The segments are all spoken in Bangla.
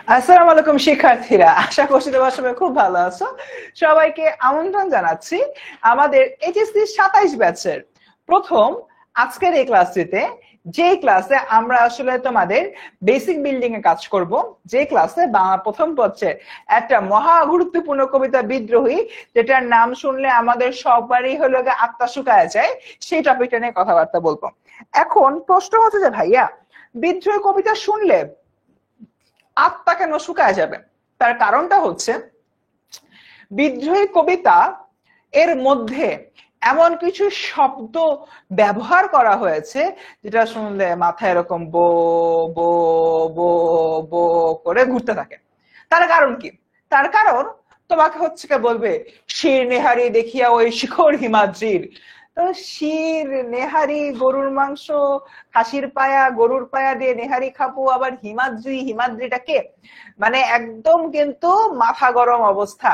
আসসালামু আলাইকুম শিক্ষার্থীরা, আশা করছি তোমরা সবাই খুব ভালো আছো। সবাইকে আমন্ত্রণ জানাচ্ছি আমাদের এইচএসসি 27 ব্যাচের প্রথম আজকের এই ক্লাসটিতে, যে ক্লাসে আমরা আসলে তোমাদের বেসিক বিল্ডিং এ কাজ করব, যে ক্লাসে বাংলা প্রথম পত্রের একটা মহা গুরুত্বপূর্ণ কবিতা বিদ্রোহী, যেটার নাম শুনলে আমাদের সবারই হলো আত্মা শুকায় যায়, সেই টপিকটা নিয়ে কথাবার্তা বলবো। এখন প্রশ্ন হচ্ছে যে ভাইয়া, বিদ্রোহী কবিতা শুনলে আত্মা কেন শুকায় যাবে? তার কারণটা হচ্ছে বিদ্রোহী কবিতা এর মধ্যে এমন কিছু শব্দ ব্যবহার করা হয়েছে যেটা শুনলে মাথায় এরকম বো বো বো বো করে ঘুরতে থাকে। তার কারণ কি? তার কারণ তোমাকে হচ্ছে কে বলবে শির নেহারি দেখিয়া ওই শিখর হিমাদ্রির। তো শির নেহারি, গরুর মাংস, খাসির পায়া, গরুর পায়া দিয়ে নেহারি খাবো, আবার হিমাদ্রি, হিমাদ্রিটা কে? মানে একদম কিন্তু মাথা গরম অবস্থা।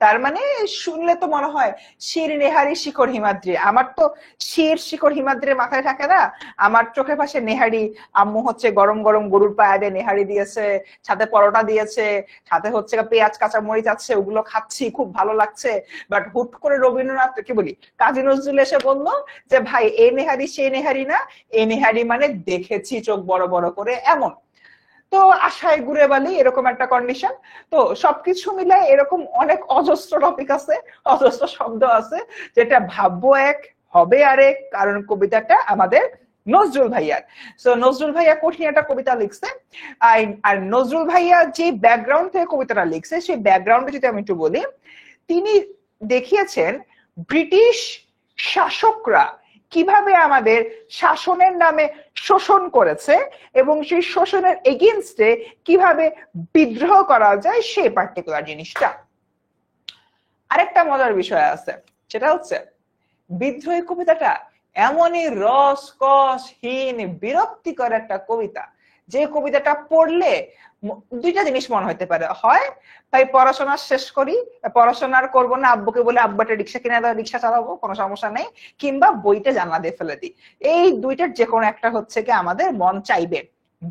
তার মানে শুনলে তো মনে হয় শির নেহারি শিখর হিমাদ্রি। আমার তো শির শিখর হিমাদ্রির মাথায় থাকে না, আমার চোখের পাশে নেহারি। আম্মু হচ্ছে গরম গরম গরুর পায়া দিয়ে নেহারি দিয়েছে, সাথে পরোটা দিয়েছে, সাথে হচ্ছে পেঁয়াজ কাঁচা মরিচ আছে, ওগুলো খাচ্ছি, খুব ভালো লাগছে। বাট হুট করে রবীন্দ্রনাথ কি বলি কাজী নজরুল এসে বললো যে ভাই এ নেহারি সে নেহারি না, এ নেহারি মানে দেখেছি চোখ বড় বড় করে, এমন। তো আশায় ঘুরে বালি এরকম একটা কন্ডিশন। তো সবকিছু মিলে এরকম অনেক অজস্র টপিক আছে, অজস্র শব্দ আছে, যেটা ভাববো এক, হবে আরেক, কারণ কবিতাটা আমাদের নজরুল ভাইয়ার। তো নজরুল ভাইয়া কঠিন একটা কবিতা লিখছে। আর নজরুল ভাইয়া যে ব্যাকগ্রাউন্ড থেকে কবিতাটা লিখছে, সেই ব্যাকগ্রাউন্ডে যদি আমি একটু বলি, তিনি দেখিয়েছেন ব্রিটিশ শাসকরা কিভাবে আমাদের শাসনের নামে শোষণ করেছে এবং সেই শোষণের এগেইনস্টে কিভাবে বিদ্রোহ করা যায়, সেই পার্টিকুলার জিনিসটা। আরেকটা মজার বিষয় আছে, সেটা হচ্ছে বিদ্রোহী কবিতাটা এমনই রসকসহীন বিরক্তিকর একটা কবিতা, যে কবিতাটা পড়লে দুইটা জিনিস মনে হতে পারে, হয় তাই পড়াশোনা শেষ করি, পড়াশোনা আর করবো না, আব্বুকে বলে আব্বাটা রিক্সা কিনে দাও, রিক্সা চালাবো, কোনো সমস্যা নেই, কিংবা বইটা জানলা দিয়ে ফেলে দিই। এই দুইটার যে কোনো একটা হচ্ছে কি আমাদের মন চাইবে।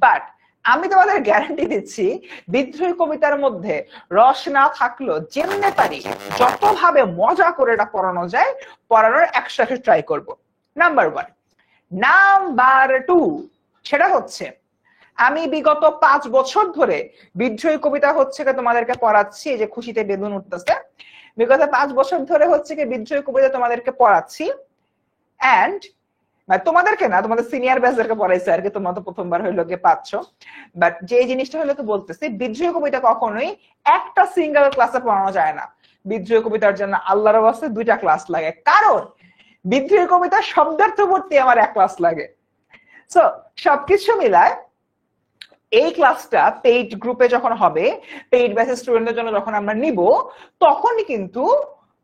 বাট আমি তোমাদের গ্যারান্টি দিচ্ছি, বিদ্রোহী কবিতার মধ্যে রস না থাকলেও যেমনে পারি যতভাবে মজা করে এটা পড়ানো যায় পড়ানোর একসাথে ট্রাই করব। নাম্বার 1। নাম্বার 2, সেটা হচ্ছে আমি বিগত 5 বছর ধরে বিদ্রোহী কবিতা হচ্ছে তোমাদেরকে পড়াচ্ছি, যে খুশিতে বেলুন উঠতেছে। বিগত 5 বছর ধরে হচ্ছে কি বিদ্রোহী কবিতা তোমাদেরকে পড়াচ্ছি, এন্ড তোমাদেরকে না, তোমাদের সিনিয়র ব্যাচদেরকে পড়াইছে আর কি, তোমরা তো প্রথমবার হইলো গিয়ে পাচ্ছ। বাট যে জিনিসটা হলো তো বলতেছি, বিদ্রোহী কবিতা কখনোই একটা সিঙ্গেল ক্লাসে পড়ানো যায় না। বিদ্রোহী কবিতার জন্য আল্লাহর ওয়াস্তে 2টা ক্লাস লাগে, কারণ বিদ্রোহী কবিতা শব্দার্থ ভর্তি আমার 1 ক্লাস লাগে। সো সবকিছু মিলায় এই ক্লাসটা পেইড গ্রুপে যখন হবে, পেইড ব্যাচের স্টুডেন্টদের জন্য যখন আমরা নিব, তখনই কিন্তু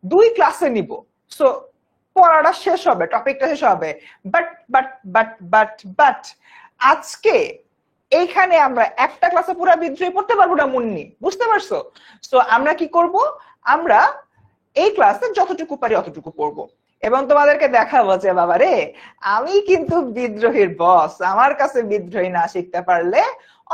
2 ক্লাসে নিব। সো পড়াটা শেষ হবে, টপিকটা শেষ হবে। But but but but but আজকে এইখানে আমরা একটা ক্লাসে পুরো বিদ্রোহী পড়তে পারবো না মুন্নি, বুঝতে পারছো? সো আমরা কি করব, আমরা এই ক্লাসে যতটুকু পারি অতটুকু পড়বো, এবং তোমাদেরকে দেখাবো যে বাবা রে, আমি কিন্তু বিদ্রোহীর বস, আমার কাছে বিদ্রোহী না শিখতে পারলে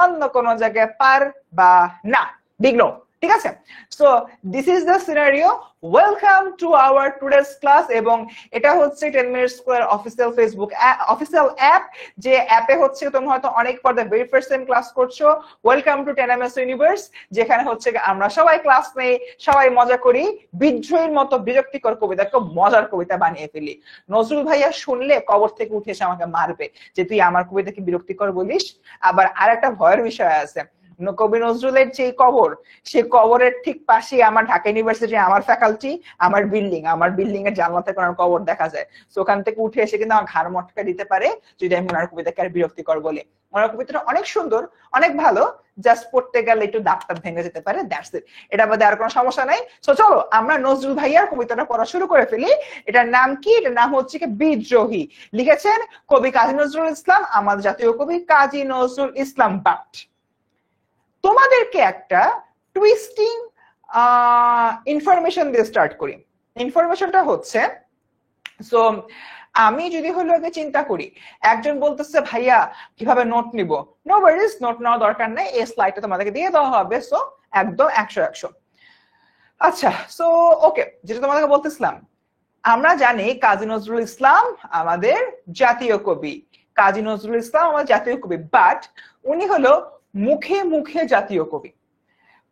অন্য কোনো জায়গায় পারবা না। বিঘ্ন, ঠিক আছে? So this is the scenario. Welcome to our today's class. এবং এটা হচ্ছে 10 minute square official Facebook official app, যে অ্যাপে হচ্ছে তুমি হয়তো অনেক পর the very first time class করছো। ওয়েলকাম টু 10ms ইউনিভার্স, যেখানে হচ্ছে আমরা সবাই ক্লাস নেই, সবাই মজা করি, বিদ্রোহীর মতো বিরক্তিকর কবিতাকে মজার কবিতা বানিয়ে ফেলি। নজরুল ভাইয়া শুনলে কবর থেকে উঠে এসে আমাকে মারবে যে তুই আমার কবিতাকে বিরক্তিকর বলিস। আবার আরেকটা ভয়ের বিষয় আছে, কবি নজরুলের যে কবর, সে কবরের ঠিক পাশে আমার ঢাকা ইউনিভার্সিটি, আমার ফ্যাকাল্টি, আমার বিল্ডিং এর জানলা থেকে ওনার কবর দেখা যায়। তো ওখান থেকে উঠে এসে কিন্তু আমার ঘাড় মটকা দিতে পারে যদি আমি ওনার কবিতাকে আর বিরক্তিকর বলি। ওনার কবিতাটা অনেক সুন্দর, অনেক ভালো, জাস্ট পড়তে গেলে একটু দাঁতটা ভেঙে যেতে পারে, দ্যাটস ইট। এটা বাদে আর কোনো সমস্যা নাই। তো চলো আমরা নজরুল ভাইয়ার কবিতাটা পড়া শুরু করে ফেলি। এটার নাম কি? এটার নাম হচ্ছে কি বিদ্রোহী। লিখেছেন কবি কাজী নজরুল ইসলাম, আমাদের জাতীয় কবি কাজী নজরুল ইসলাম। বাট তোমাদেরকে একটা টুইস্টিং ইনফরমেশন দিয়ে স্টার্ট করি। ইনফরমেশনটা হচ্ছে, সো আমি যদি হলো আগে চিন্তা করি, একজন বলতেছে ভাইয়া কিভাবে নোট নিব, নো ওয়ারিজ, নোট নেওয়ার দরকার নাই, এই স্লাইডটা তোমাদেরকে দিয়ে দেওয়া হবে, সো একদম 100 আচ্ছা, সো ওকে, যেটা তোমাদেরকে বলতেছিলাম, আমরা জানি কাজী নজরুল ইসলাম আমাদের জাতীয় কবি, কাজী নজরুল ইসলাম আমাদের জাতীয় কবি, বাট উনি হলো মুখে মুখে জাতীয় কবি।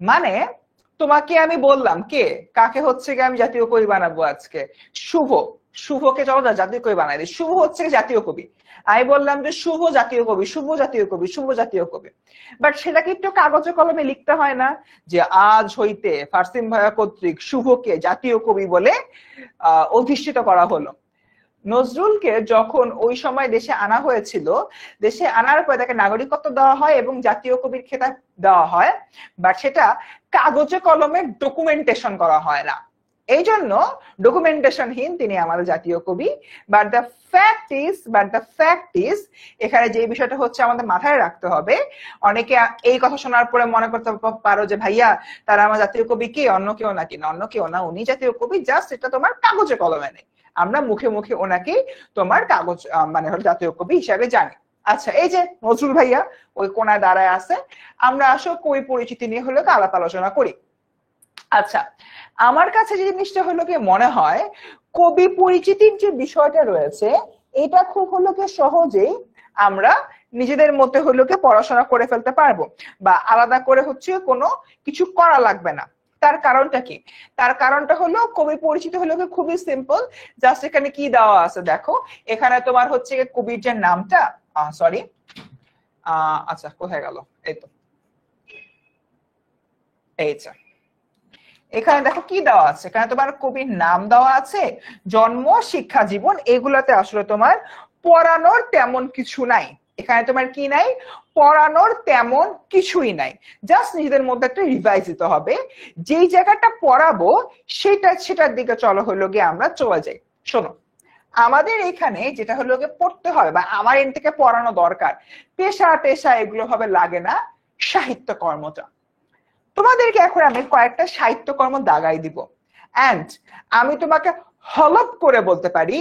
মানে তোমাকে আমি বললাম কে কাকে হচ্ছে আমি জাতীয় কবি বানাবো আজকে, শুভ, শুভকে চলো জাতীয় কবি বানাই দিই, শুভ হচ্ছে জাতীয় কবি। আমি বললাম যে শুভ জাতীয় কবি, শুভ জাতীয় কবি, শুভ জাতীয় কবি, বাট সেটাকে একটু কাগজে কলমে লিখতে হয় না, যে আজ হইতে ফারসিন ভাইয়া কর্তৃক শুভকে জাতীয় কবি বলে অধিষ্ঠিত করা হলো। নজরুলকে যখন ওই সময় দেশে আনা হয়েছিল, দেশে আনার পর তাকে নাগরিকত্ব দেওয়া হয় এবং জাতীয় কবির খেতাব দেওয়া হয়, বাট সেটা কাগজে কলমে ডকুমেন্টেশন করা হয় না, এই জন্য ডকুমেন্টেশনহীন তিনি আমাদের জাতীয় কবি। বাট দ্য ফ্যাক্ট ইজ এখানে যে বিষয়টা হচ্ছে আমাদের মাথায় রাখতে হবে, অনেকে এই কথা শোনার পরে মনে করতে পারো যে ভাইয়া তারা আমার জাতীয় কবি কে, অন্য কেউ নাকি, না অন্য কেউ না, উনি জাতীয় কবি, জাস্ট এটা তোমার কাগজে কলমে নেই, আমরা মুখে মুখে ওনাকে তোমার কাগজ মানে হলো জাতীয় কবি হিসাবে জানি। আচ্ছা, এই যে নজরুল ভাইয়া ওই কোনায় দাঁড়ায় আছে, আমরা আসলে কবি পরিচিতি নিয়ে হলো আলাপ আলোচনা করি। আচ্ছা, আমার কাছে যে জিনিসটা হলো কি মনে হয়, কবি পরিচিতির যে বিষয়টা রয়েছে এটা খুব হলো কি সহজেই আমরা নিজেদের মধ্যে হলো কি পড়াশোনা করে ফেলতে পারবো, বা আলাদা করে হচ্ছে কোনো কিছু করা লাগবে না। তার কারণটা কি? তার কারণটা হলো কবি পরিচিতি হলো কি খুবই সিম্পল, জাস্ট এখানে কি দেওয়া আছে দেখো, এখানে তোমার হচ্ছে কবির যে নামটা, সরি আচ্ছা কোথায় গেল, এই তো এইটা, এখানে দেখো কি দেওয়া আছে, এখানে তোমার কবির নাম দেওয়া আছে, জন্ম, শিক্ষা জীবন, এগুলাতে আসলে তোমার পড়ানোর তেমন কিছু নাই, এখানে তোমার কি নাই, পড়ানোর তেমন কিছুই নাই, জাস্ট নিজেদের মধ্যে একটা রিভাইজ দিতে হবে, যেই জায়গাটা পড়াবো সেটার দিকে চলো হলো গিয়ে আমরা চলে যাই। শোনো, আমাদের এখানে যেটা হলো গিয়ে পড়তে হবে বা আমার এন থেকে পড়ানো দরকার, পেশা টেশা এগুলো হবে লাগে না, সাহিত্য কর্মটা। তোমাদেরকে এখন আমি কয়েকটা সাহিত্যকর্ম দাগাই দিব, এন্ড আমি তোমাকে হলপ করে বলতে পারি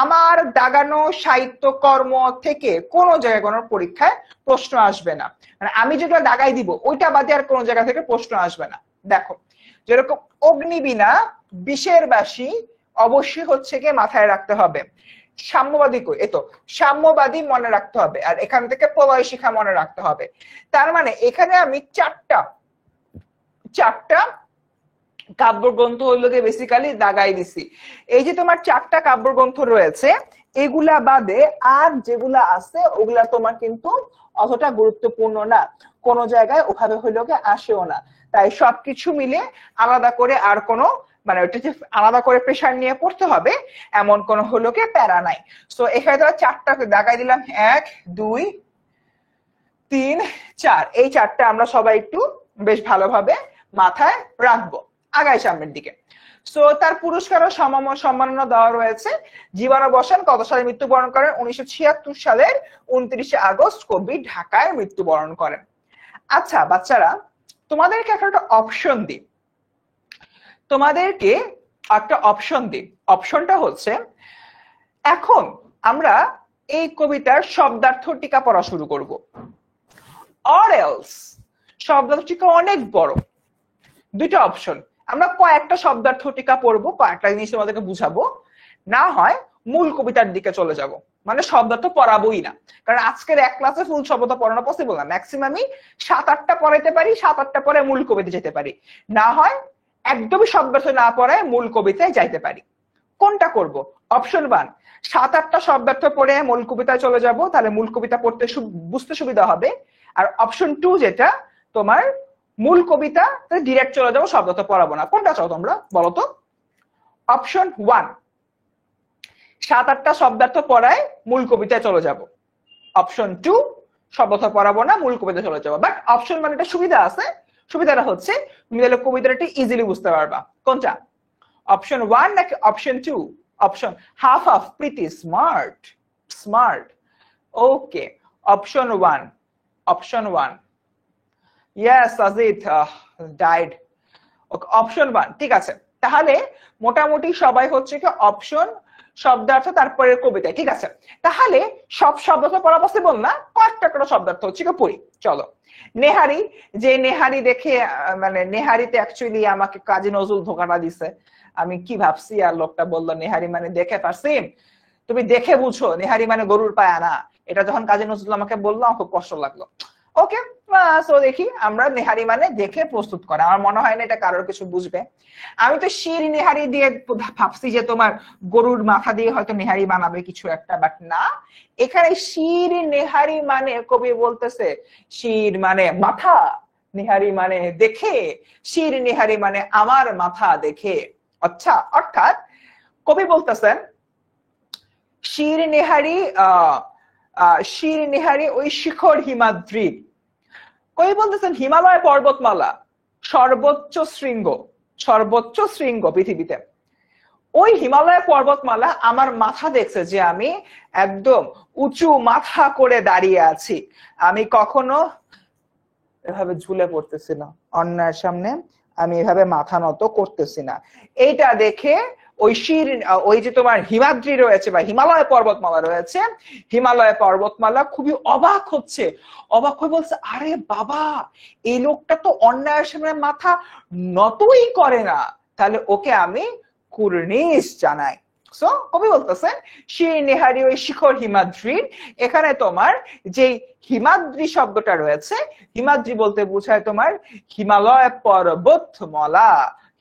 আমার দাগানো সাহিত্যকর্ম থেকে কোনো জায়গায় কোনো পরীক্ষায় প্রশ্ন আসবে না, মানে আমি যেগুলো দাগাই দিব ওইটা বাদে আর কোনো জায়গা থেকে প্রশ্ন আসবে না। দেখো, যেরকম অগ্নিবীণা, বিষের বাসী, অবশ্যই হচ্ছে গিয়ে মাথায় রাখতে হবে। সাম্যবাদী কই, এতো সাম্যবাদী মনে রাখতে হবে, আর এখান থেকে প্রলয় শিখা মনে রাখতে হবে। তার মানে এখানে আমি চারটা কাব্যগ্রন্থ হইলো গিয়ে বেসিক্যালি দাগাই দিছি। এই যে তোমার চারটা কাব্যগ্রন্থ রয়েছে, এগুলা বাদে আর যেগুলা আছে ওগুলা তোমার কিন্তু অতটা গুরুত্বপূর্ণ না, কোন জায়গায় ওভাবে হইলো গিয়ে আসেও না, তাই সবকিছু মিলে আলাদা করে আর কোনো মানে ওটা যে আলাদা করে প্রেশার নিয়ে পড়তে হবে এমন কোন হলো গিয়ে প্যারা নাই। সো এখানে ধরো চারটা দাগাই দিলাম, 1 2 3 4, এই চারটা আমরা সবাই একটু বেশ ভালোভাবে মাথায় রাখবো, আগাই সামনের দিকে। সো তার পুরস্কার ও সম্মাননা দেওয়া রয়েছে। জীবন বসান কত সালে মৃত্যুবরণ করেন? 1976 সালের 29শে আগস্ট কবি ঢাকায় মৃত্যুবরণ করেন। আচ্ছা বাচ্চারা, তোমাদেরকে একটা অপশন দিই, অপশনটা হচ্ছে, এখন আমরা এই কবিতার শব্দার্থ টিকা পড়া শুরু করব, অর এলস শব্দার্থ টিকা অনেক বড়, দুইটা অপশন, আমরা কয়েকটা শব্দার্থ টিকা পড়বো, কয়েকটা জিনিস তোমাদেরকে বুঝাবো, না হয় মূল কবিতার দিকে চলে যাব, মানে শব্দার্থ পড়াবোই না, কারণ আজকের এক ক্লাসে ফুল শব্দ পড়ানো পসিবল না, ম্যাক্সিমামই 7-8টা পড়াইতে পারি, 7-8টা পরে মূল কবিতা যেতে পারি, না হয় একদমই শব্দার্থ না পড়ায় মূল কবিতায় যাইতে পারি। কোনটা করব? অপশন 1, 7-8টা শব্দার্থ পড়ে মূল কবিতায় চলে যাব, তাহলে মূল কবিতা পড়তে বুঝতে সুবিধা হবে। আর অপশন 2 যেটা তোমার মূল কবিতা ডিরেক্ট চলে যাবো, শব্দার্থ পড়াবো না, কোনটা চাও তোমরা বলো তো? অপশন 1, 7-8টা শব্দার্থ পড়ায় মূল কবিতায় চলে যাব। অপশন 2, শব্দার্থ পড়াবো না, মূল কবিতায় চলে যাবো। বাট অপশন 1 একটা সুবিধা আছে, সুবিধাটা হচ্ছে তুমি তাহলে কবিতাটা ইজিলি বুঝতে পারবা। কোনটা? অপশন 1 নাকি option 2? Option half half, pretty smart. Okay, option 1, yes Ajit died. Option 1 ঠিক আছে, তাহলে মোটামুটি সবাই হচ্ছে কি অপশন শব্দার্থ তারপরে কবিতা, ঠিক আছে? তাহলে সব শব্দ পড়া পসিবল না, কয়েকটা করে শব্দার্থ হচ্ছে কি পড়ি। চলো। নেহারি, যে নেহারি দেখে মানে নেহারিতে অ্যাকচুয়ালি আমাকে কাজী নজরুল ধোকাটা দিছে। আমি কি ভাবছি আর লোকটা বললো নেহারি মানে দেখে পারছিম, তুমি দেখে বুঝো নেহারি মানে গরুর পায়া না। এটা যখন কাজী নজরুল আমাকে বললো আমার খুব কষ্ট লাগলো। ওকে, সো দেখি আমরা নেহারি মানে দেখে প্রস্তুত করা, আমার মনে হয় না এটা কারোর কিছু বুঝবে। আমি তো শির নেহারি দিয়ে ভাবছি যে তোমার গরুর মাথা দিয়ে হয়তো নেহারি বানাবে কিছু একটা, বাট না, এখানে শির নেহারি মানে কবি বলতেছে শির মানে মাথা, নেহারি মানে দেখে, শির নেহারি মানে আমার মাথা দেখে। আচ্ছা, অর্থাৎ কবি বলতেছেন শির নেহারি শির নেহারি ওই শিখর হিমাদ্রির। কবি বলতেছেন হিমালয় পর্বতমালা সর্বোচ্চ শৃঙ্গ পৃথিবীতে। ওই হিমালয় পর্বতমালা আমার মাথা দেখছে যে আমি একদম উঁচু মাথা করে দাঁড়িয়ে আছি, আমি কখনো এভাবে ঝুলে পড়তেছি না অন্যায়ের সামনে, আমি এভাবে মাথা নত করতেছি না। এইটা দেখে ওই যে তোমার হিমাদ্রি রয়েছে বা হিমালয় পর্বতমালা রয়েছে, হিমালয় পর্বতমালা খুবই অবাক হচ্ছে, অবাক হয়ে বলছে আরে বাবা, এই লোকটা তো অন্যায়ের সামনে মাথা নতই করে না, তাহলে ওকে আমি কুর্নিশ জানাই। সো কবি বলতেছেন শির নেহারি ওই শিখর হিমাদ্রির। এখানে তোমার যে হিমাদ্রি শব্দটা রয়েছে, হিমাদ্রি বলতে বোঝায় তোমার হিমালয় পর্বতমালা,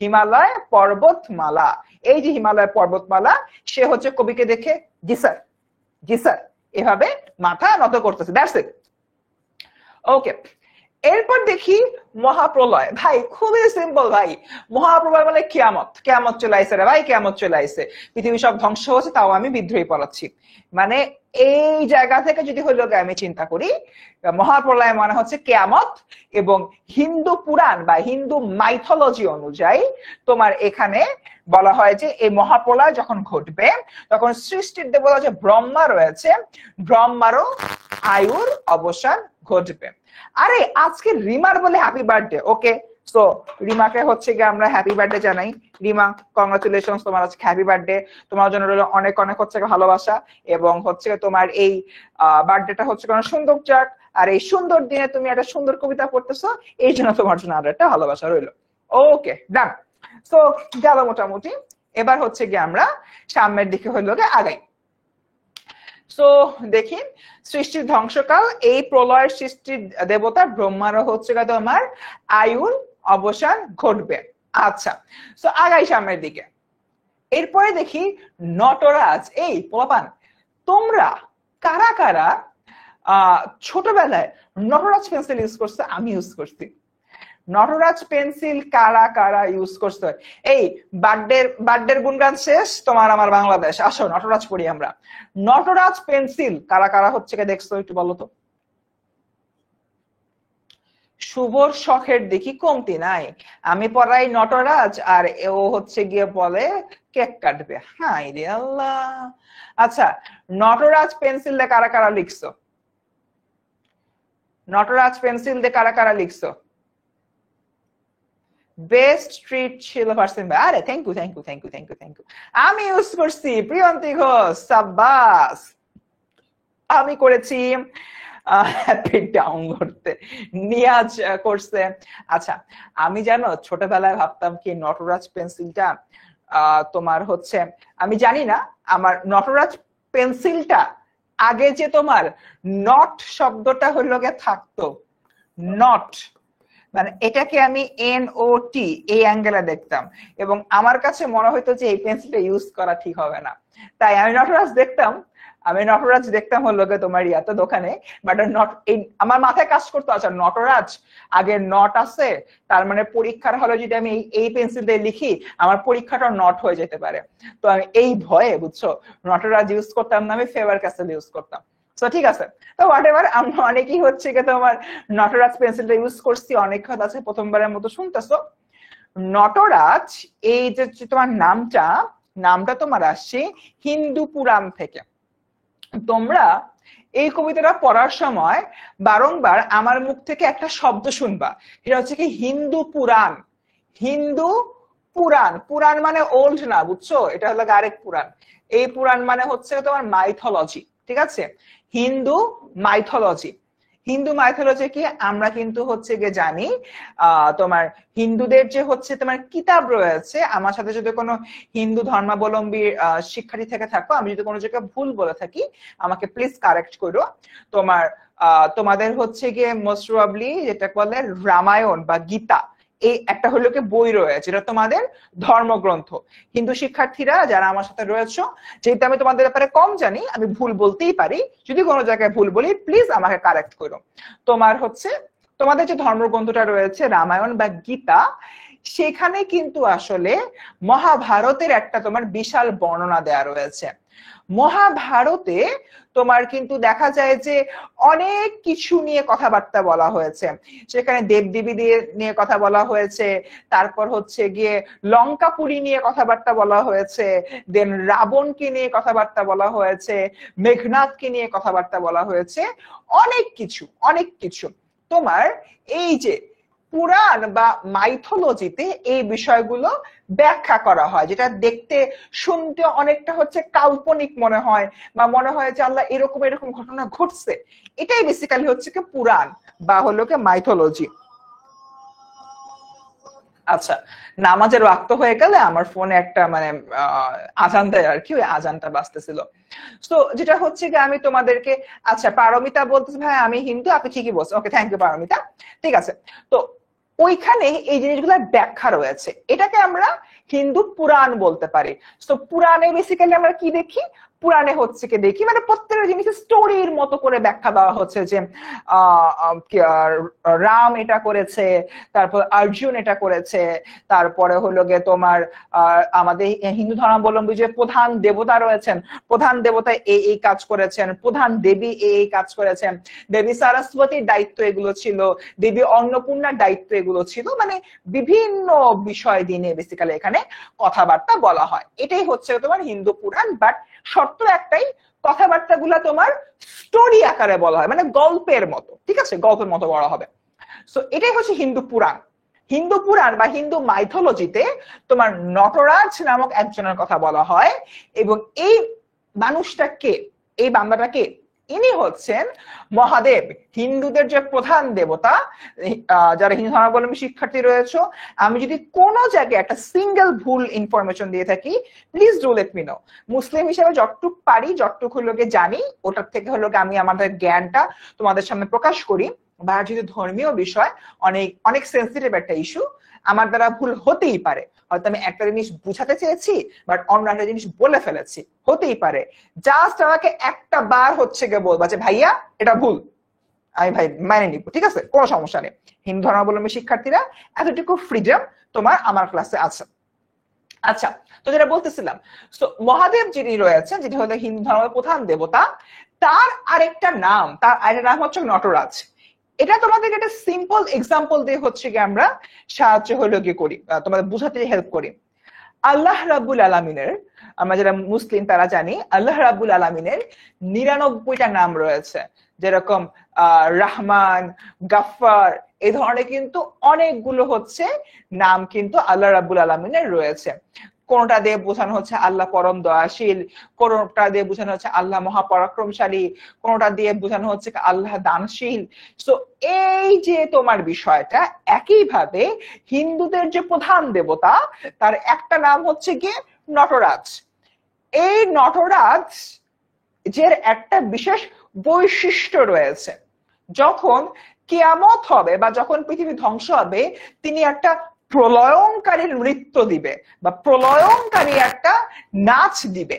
হিমালয় পর্বতমালা। এই যে হিমালয় পর্বতমালা, সে হচ্ছে কবিকে দেখে জি স্যার, জি স্যার এভাবে মাথা নত করতেছে। That's it. ওকে, এরপর দেখি মহাপ্রলয়। ভাই খুবই সিম্পল ভাই, মহাপ্রলয় মানে কিয়ামত, কিয়ামত চলে আইছে রে ভাই, কিয়ামত চলে আইছে, পৃথিবী সব ধ্বংস হচ্ছে, তাও আমি বিদ্রোহী পড়াচ্ছি। মানে এই জায়গা থেকে যদি হইলো আমি চিন্তা করি, মহাপ্রলয় মানে হচ্ছে কিয়ামত। এবং হিন্দু পুরাণ বা হিন্দু মাইথোলজি অনুযায়ী তোমার এখানে বলা হয় যে এই মহাপ্রলয় যখন ঘটবে তখন সৃষ্টির দেবতা যে ব্রহ্মা রয়েছে, ব্রহ্মারও আয়ুর অবসান ঘটবে। আরে আজকে রিমার বলে হ্যাপি বার্থডে। ওকে, সো রিমাকে হচ্ছে গিয়ে আমরা হ্যাপি বার্থডে জানাই। রিমা কংগ্রাচুলেশন, তোমার আজকে হ্যাপি বার্থডে, তোমার জন্য রইল অনেক অনেক হচ্ছে ভালোবাসা, এবং হচ্ছে তোমার এই বার্থডেটা হচ্ছে কোনো সুন্দর যাক, আর এই সুন্দর দিনে তুমি একটা সুন্দর কবিতা পড়তেছো, এই জন্য তোমার জন্য আরো একটা ভালোবাসা রইলো। ওকে, ডান। সো গেল মোটামুটি। এবার হচ্ছে গিয়ে আমরা সামনের দিকে হইলো আগাই। সো দেখি সৃষ্টির ধ্বংসকাল, এই প্রলয়ের সৃষ্টির দেবতা ব্রহ্মারও হচ্ছে তোমার আয়ুর অবসান ঘটবে। আচ্ছা, সো আগাই সামনের দিকে। এরপরে দেখি নটরাজ। এই পোলাপান, তোমরা কারা কারা ছোটবেলায় নটরাজ পেন্সিল ইউজ করছে? আমি ইউজ করছি। নটরাজ পেন্সিল কারা কারা ইউজ করছে? এই বার্থডের গুণগান শেষ, তোমার আমার বাংলাদেশ, আসো নটরাজ পড়ি আমরা। নটরাজ পেন্সিল কারা কারা হচ্ছে দেখছো একটু বলো তো। শুভর শখের দেখি কমতি নাই, আমি পড়াই নটরাজ আর ও হচ্ছে গিয়ে বলে কেক কাটবে। হাই রে আল্লাহ। আচ্ছা, নটরাজ পেন্সিল দিয়ে কারা কারা লিখছো? নটরাজ পেন্সিল দিয়ে কারা কারা লিখছো? বেস্ট ট্রিট ছিল পারসেন ভাই। আরে thank you thank you thank you thank you thank you. আমি ইউজ করছি প্রিয়ন্তী ঘোষ, সাব্বাস। আমি করেছি হ্যাপি ডাউন করতে, নিয়াজ করছে। আচ্ছা, আমি জানো ছোটবেলায় ভাবতাম কি নটরাজ পেন্সিলটা তোমার হচ্ছে, আমি জানি না, আমার নটরাজ পেন্সিলটা আগে যে তোমার নট শব্দটা হইল গে থাকতো, নট মানে এটাকে আমি NOT এই অ্যাঙ্গেলে দেখতাম, এবং আমার কাছে মনে হইতো যে এই পেন্সিলটা ইউজ করা ঠিক হবে না, তাই আমি নটরাজ দেখতাম হলো তোমার ইয়াতে দোকানে, বাট নট আমার মাথায় কাজ করতো। আচ্ছা, নটরাজ আগে নট আছে, তার মানে পরীক্ষার হলে যদি আমি এই পেন্সিল দিয়ে লিখি আমার পরীক্ষাটা নট হয়ে যেতে পারে। তো আমি এই ভয়ে বুঝছো নটরাজ ইউজ করতাম না, আমি ফেভার ক্যাসেল ইউজ করতাম। তো ঠিক আছে, তো হোয়াট এভার, আমরা অনেকেই হচ্ছে তোমার নটরাজ পেন্সিলটা ইউজ করছি, অনেক হাত আছে প্রথমবারের মতো শুনতেছো। নটরাজ এই যে তোমার নামটা তোমার আসছে হিন্দু পুরাণ থেকে। তোমরা এই কবিতাটা পড়ার সময় বারংবার আমার মুখ থেকে একটা শব্দ শুনবা, এটা হচ্ছে কি হিন্দু পুরাণ। হিন্দু পুরাণ, পুরাণ মানে ওল্ড না, বুঝছো? এটা হলো আরেক পুরাণ। এই পুরাণ মানে হচ্ছে তোমার মাইথোলজি, ঠিক আছে? হিন্দু মাইথোলজি। হিন্দু মাইথোলজি কি আমরা কিন্তু হচ্ছে গিয়ে জানি তোমার হিন্দুদের যে হচ্ছে তোমার কিতাব রয়েছে। আমার সাথে যদি কোনো হিন্দু ধর্মাবলম্বী শিক্ষার্থী থেকে থাকো, আমি যদি কোনো জায়গায় ভুল বলে থাকি আমাকে প্লিজ কারেক্ট করো। তোমার তোমাদের হচ্ছে গিয়ে মোস্ট প্রবাবলি যেটা বলে রামায়ণ বা গীতা, এই একটা হলো কি বই রয়েছে, যেটা তোমাদের ধর্মগ্রন্থ। হিন্দু শিক্ষার্থীরা যারা আমার সাথে রয়েছে, যেহেতু আমি তোমাদের ব্যাপারে কম জানি, আমি ভুল বলতেই পারি, যদি কোনো জায়গায় ভুল বলি প্লিজ আমাকে কারেক্ট করো। তোমার হচ্ছে তোমাদের যে ধর্মগ্রন্থটা রয়েছে রামায়ণ বা গীতা, সেখানে কিন্তু আসলে মহাভারতের একটা তোমার বিশাল বর্ণনা দেয়া রয়েছে। মহাভারতে তোমার কিন্তু দেখা যায় যে অনেক কিছু নিয়ে কথাবার্তা বলা হয়েছে। সেখানে দেবদেবী নিয়ে কথা বলা হয়েছে, তারপর হচ্ছে গিয়ে লঙ্কাপুরী নিয়ে কথাবার্তা বলা হয়েছে, দেন রাবণকে নিয়ে কথাবার্তা বলা হয়েছে, মেঘনাথকে নিয়ে কথাবার্তা বলা হয়েছে, অনেক কিছু অনেক কিছু। তোমার এই যে পুরাণ বা মাইথোলজিতে এই বিষয়গুলো ব্যাখ্যা করা হয়, যেটা দেখতে শুনতে অনেকটা হচ্ছে কাল্পনিক মনে হয়, বা মনে হয় যে আল্লাহ এরকম এরকম ঘটনা ঘটছে। এটাই বেসিক্যালি হচ্ছে কি পুরাণ বা হলো কি মাইথোলজি। আচ্ছা, নামাজের ওয়াক্ত হয়ে গেলে আমার ফোনে একটা মানে আজান দেয় আর কি, ওই আজানটা বাজতেছিল। তো যেটা হচ্ছে কি আমি তোমাদেরকে, আচ্ছা পারমিতা বলতেছে ভাই আমি হিন্দু, আপনি ঠিকই বলছেন, ওকে থ্যাংক ইউ পারমিতা। ঠিক আছে, তো ওইখানে এই জিনিসগুলোর ব্যাখ্যা রয়েছে, এটাকে আমরা হিন্দু পুরাণ বলতে পারি। তো পুরাণে বেসিক্যালি আমরা কি দেখি, পুরাণে হচ্ছে কি দেখি মানে প্রত্যেকটা জিনিসের স্টোরির মতো করে ব্যাখ্যা দেওয়া হচ্ছে যে রাম এটা করেছে, তারপর অর্জুন এটা করেছে, তারপরে হলো গিয়ে তোমার আমাদের হিন্দু ধর্মাবলম্বী যে প্রধান দেবতা রয়েছেন, প্রধান দেবতা এই এই কাজ করেছেন, প্রধান দেবী এই এই কাজ করেছেন, দেবী সরস্বতীর দায়িত্ব এগুলো ছিল, দেবী অন্নপূর্ণার দায়িত্ব এগুলো ছিল, মানে বিভিন্ন বিষয় দিনে বেসিক্যালি এখানে কথাবার্তা বলা হয়। এটাই হচ্ছে তোমার হিন্দু পুরাণ, বাট শর্ত একটাই, কথাবার্তা গুলা তোমার স্টোরি আকারে বলা হয়, মানে গল্পের মতো, ঠিক আছে, গল্পের মতো বলা হবে। সো এটাই হচ্ছে হিন্দু পুরাণ। হিন্দু পুরাণ বা হিন্দু মাইথোলজিতে তোমার নটরাজ নামক একজনের কথা বলা হয়, এবং এই মানুষটা কে, এই বান্দাটা কে, ইনি হচ্ছেন মহাদেব, হিন্দুদের যে প্রধান দেবতা। যারা হিন্দু ধর্মাবলম্বী শিক্ষার্থী রয়েছে, আমি যদি কোনো জায়গায় একটা সিঙ্গেল ভুল ইনফরমেশন দিয়ে থাকি please do let me know. মুসলিম হিসেবে যতটুক পারি, যতটুক হলো জানি, ওটার থেকে হলো আমি আমাদের জ্ঞানটা তোমাদের সামনে প্রকাশ করি। বা যদি ধর্মীয় বিষয়, অনেক অনেক সেন্সিটিভ একটা ইস্যু, আমার দ্বারা ভুল হতেই পারে, হয়তো আমি একটা জিনিস বুঝাতে চেয়েছি বাট অন্য একটা জিনিস বলে ফেলেছি, হতেই পারে। জাস্ট আমাকে একটা বার হচ্ছে গিয়ে বলবা যে ভাইয়া এটা ভুল, আমি ভাই মানে নিব, ঠিক আছে, কোনো সমস্যা নেই। হিন্দু ধর্মাবলম্বী শিক্ষার্থীরা এতটুকু ফ্রিডম তোমার আমার ক্লাসে আছে। আচ্ছা, তো যেটা বলতেছিলাম, তো মহাদেব যিনি রয়েছেন, যেটি হলো হিন্দু ধর্মের প্রধান দেবতা, তার আরেকটা নাম, তার আরেকটা নাম হচ্ছে নটরাজ। এটা তোমাদেরকে একটা সিম্পল এক্সাম্পল দিয়ে হচ্ছে কি আমরা সাহায্য হলো কি করি, তোমাদের বুঝাতে হেল্প করি। আল্লাহ রাব্বুল আলামিনের, আমরা যারা মুসলিম তারা জানি আল্লাহ রাব্বুল আলামিনের ৯৯টা নাম রয়েছে, যেরকম রাহমান, গাফফার, এই ধরনের কিন্তু অনেকগুলো হচ্ছে নাম কিন্তু আল্লাহ রাব্বুল আলামিনের রয়েছে। কোনটা দিয়ে বোঝানো হচ্ছে আল্লাহ পরম দয়াশীল, কোনটা দিয়ে বোঝানো হচ্ছে আল্লাহ মহাপরাক্রমশালী, কোনটা দিয়ে বোঝানো হচ্ছে আল্লাহ দানশীল। তো এই যে তোমার বিষয়টা, একইভাবে হিন্দুদের যে প্রধান দেবতা, তার একটা নাম হচ্ছে গিয়ে নটরাজ। এই নটরাজ যে একটা বিশেষ বৈশিষ্ট্য রয়েছে, যখন কিয়ামত হবে বা যখন পৃথিবী ধ্বংস হবে, তিনি একটা প্রলয়ঙ্কারী নৃত্য দিবে বা প্রলয়ঙ্কারী একটা নাচ দিবে।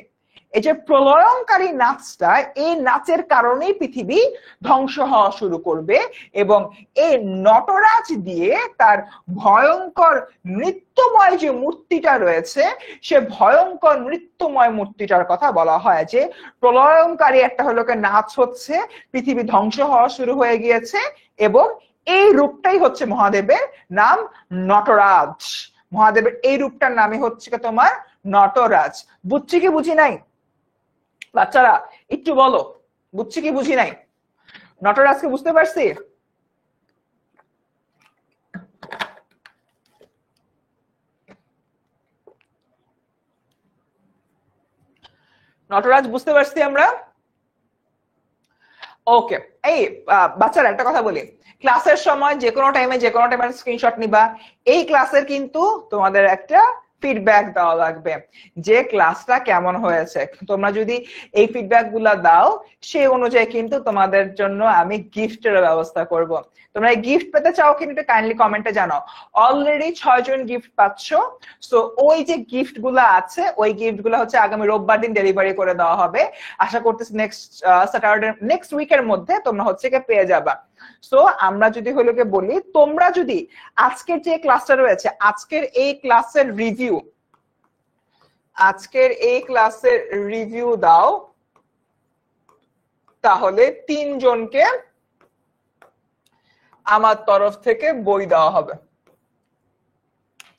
এই যে প্রলয়ঙ্কারী নাচটা, এই নাচের কারণেই পৃথিবী ধ্বংস হওয়া শুরু করবে, এবং এই নটরাজ দিয়ে তার ভয়ঙ্কর নৃত্যময় যে মূর্তিটা রয়েছে, সে ভয়ঙ্কর নৃত্যময় মূর্তিটার কথা বলা হয় যে প্রলয়ঙ্কারী একটা হলো নাচ হচ্ছে, পৃথিবী ধ্বংস হওয়া শুরু হয়ে গিয়েছে, এবং এই রূপটাই হচ্ছে মহাদেবের নাম নটরাজ। মহাদেবের এই রূপটার নামই হচ্ছে তোমার নটরাজ। বুঝছি কি বুঝি নাই বাচ্চারা, একটু বলো বুঝছি কি বুঝি নাই? নটরাজকে বুঝতে পারছি? নটরাজ বুঝতে পারছি আমরা? ওকে। এই বাচ্চারা একটা কথা বলি, ক্লাসের সময় যে কোনো টাইমে স্ক্রিনশট নিবা। এই ক্লাসের কিন্তু তোমাদের একটা ফিডব্যাক দেওয়া লাগবে যে ক্লাসটা কেমন হয়েছে। তোমরা যদি এই ফিডব্যাক গুলা দাও সেই অনুযায়ী কিন্তু তোমাদের জন্য আমি গিফটের ব্যবস্থা করব। তোমরা এই গিফট পেতে চাও কিন্তু কাইন্ডলি কমেন্টে জানাও। অলরেডি 6 জন গিফট পাচ্ছ। সো ওই যে গিফট গুলা আছে ওই গিফট গুলা হচ্ছে আগামী রোববার দিন ডেলিভারি করে দেওয়া হবে। আশা করতেছি নেক্সট উইকের মধ্যে তোমরা হচ্ছে পেয়ে যাবা। সো আমরা যদি হলো বলি, তোমরা যদি আজকের যে ক্লাসটা রয়েছে আজকের এই ক্লাসের রিভিউ দাও, তাহলে 3 জনকে আমার তরফ থেকে বই দেওয়া হবে,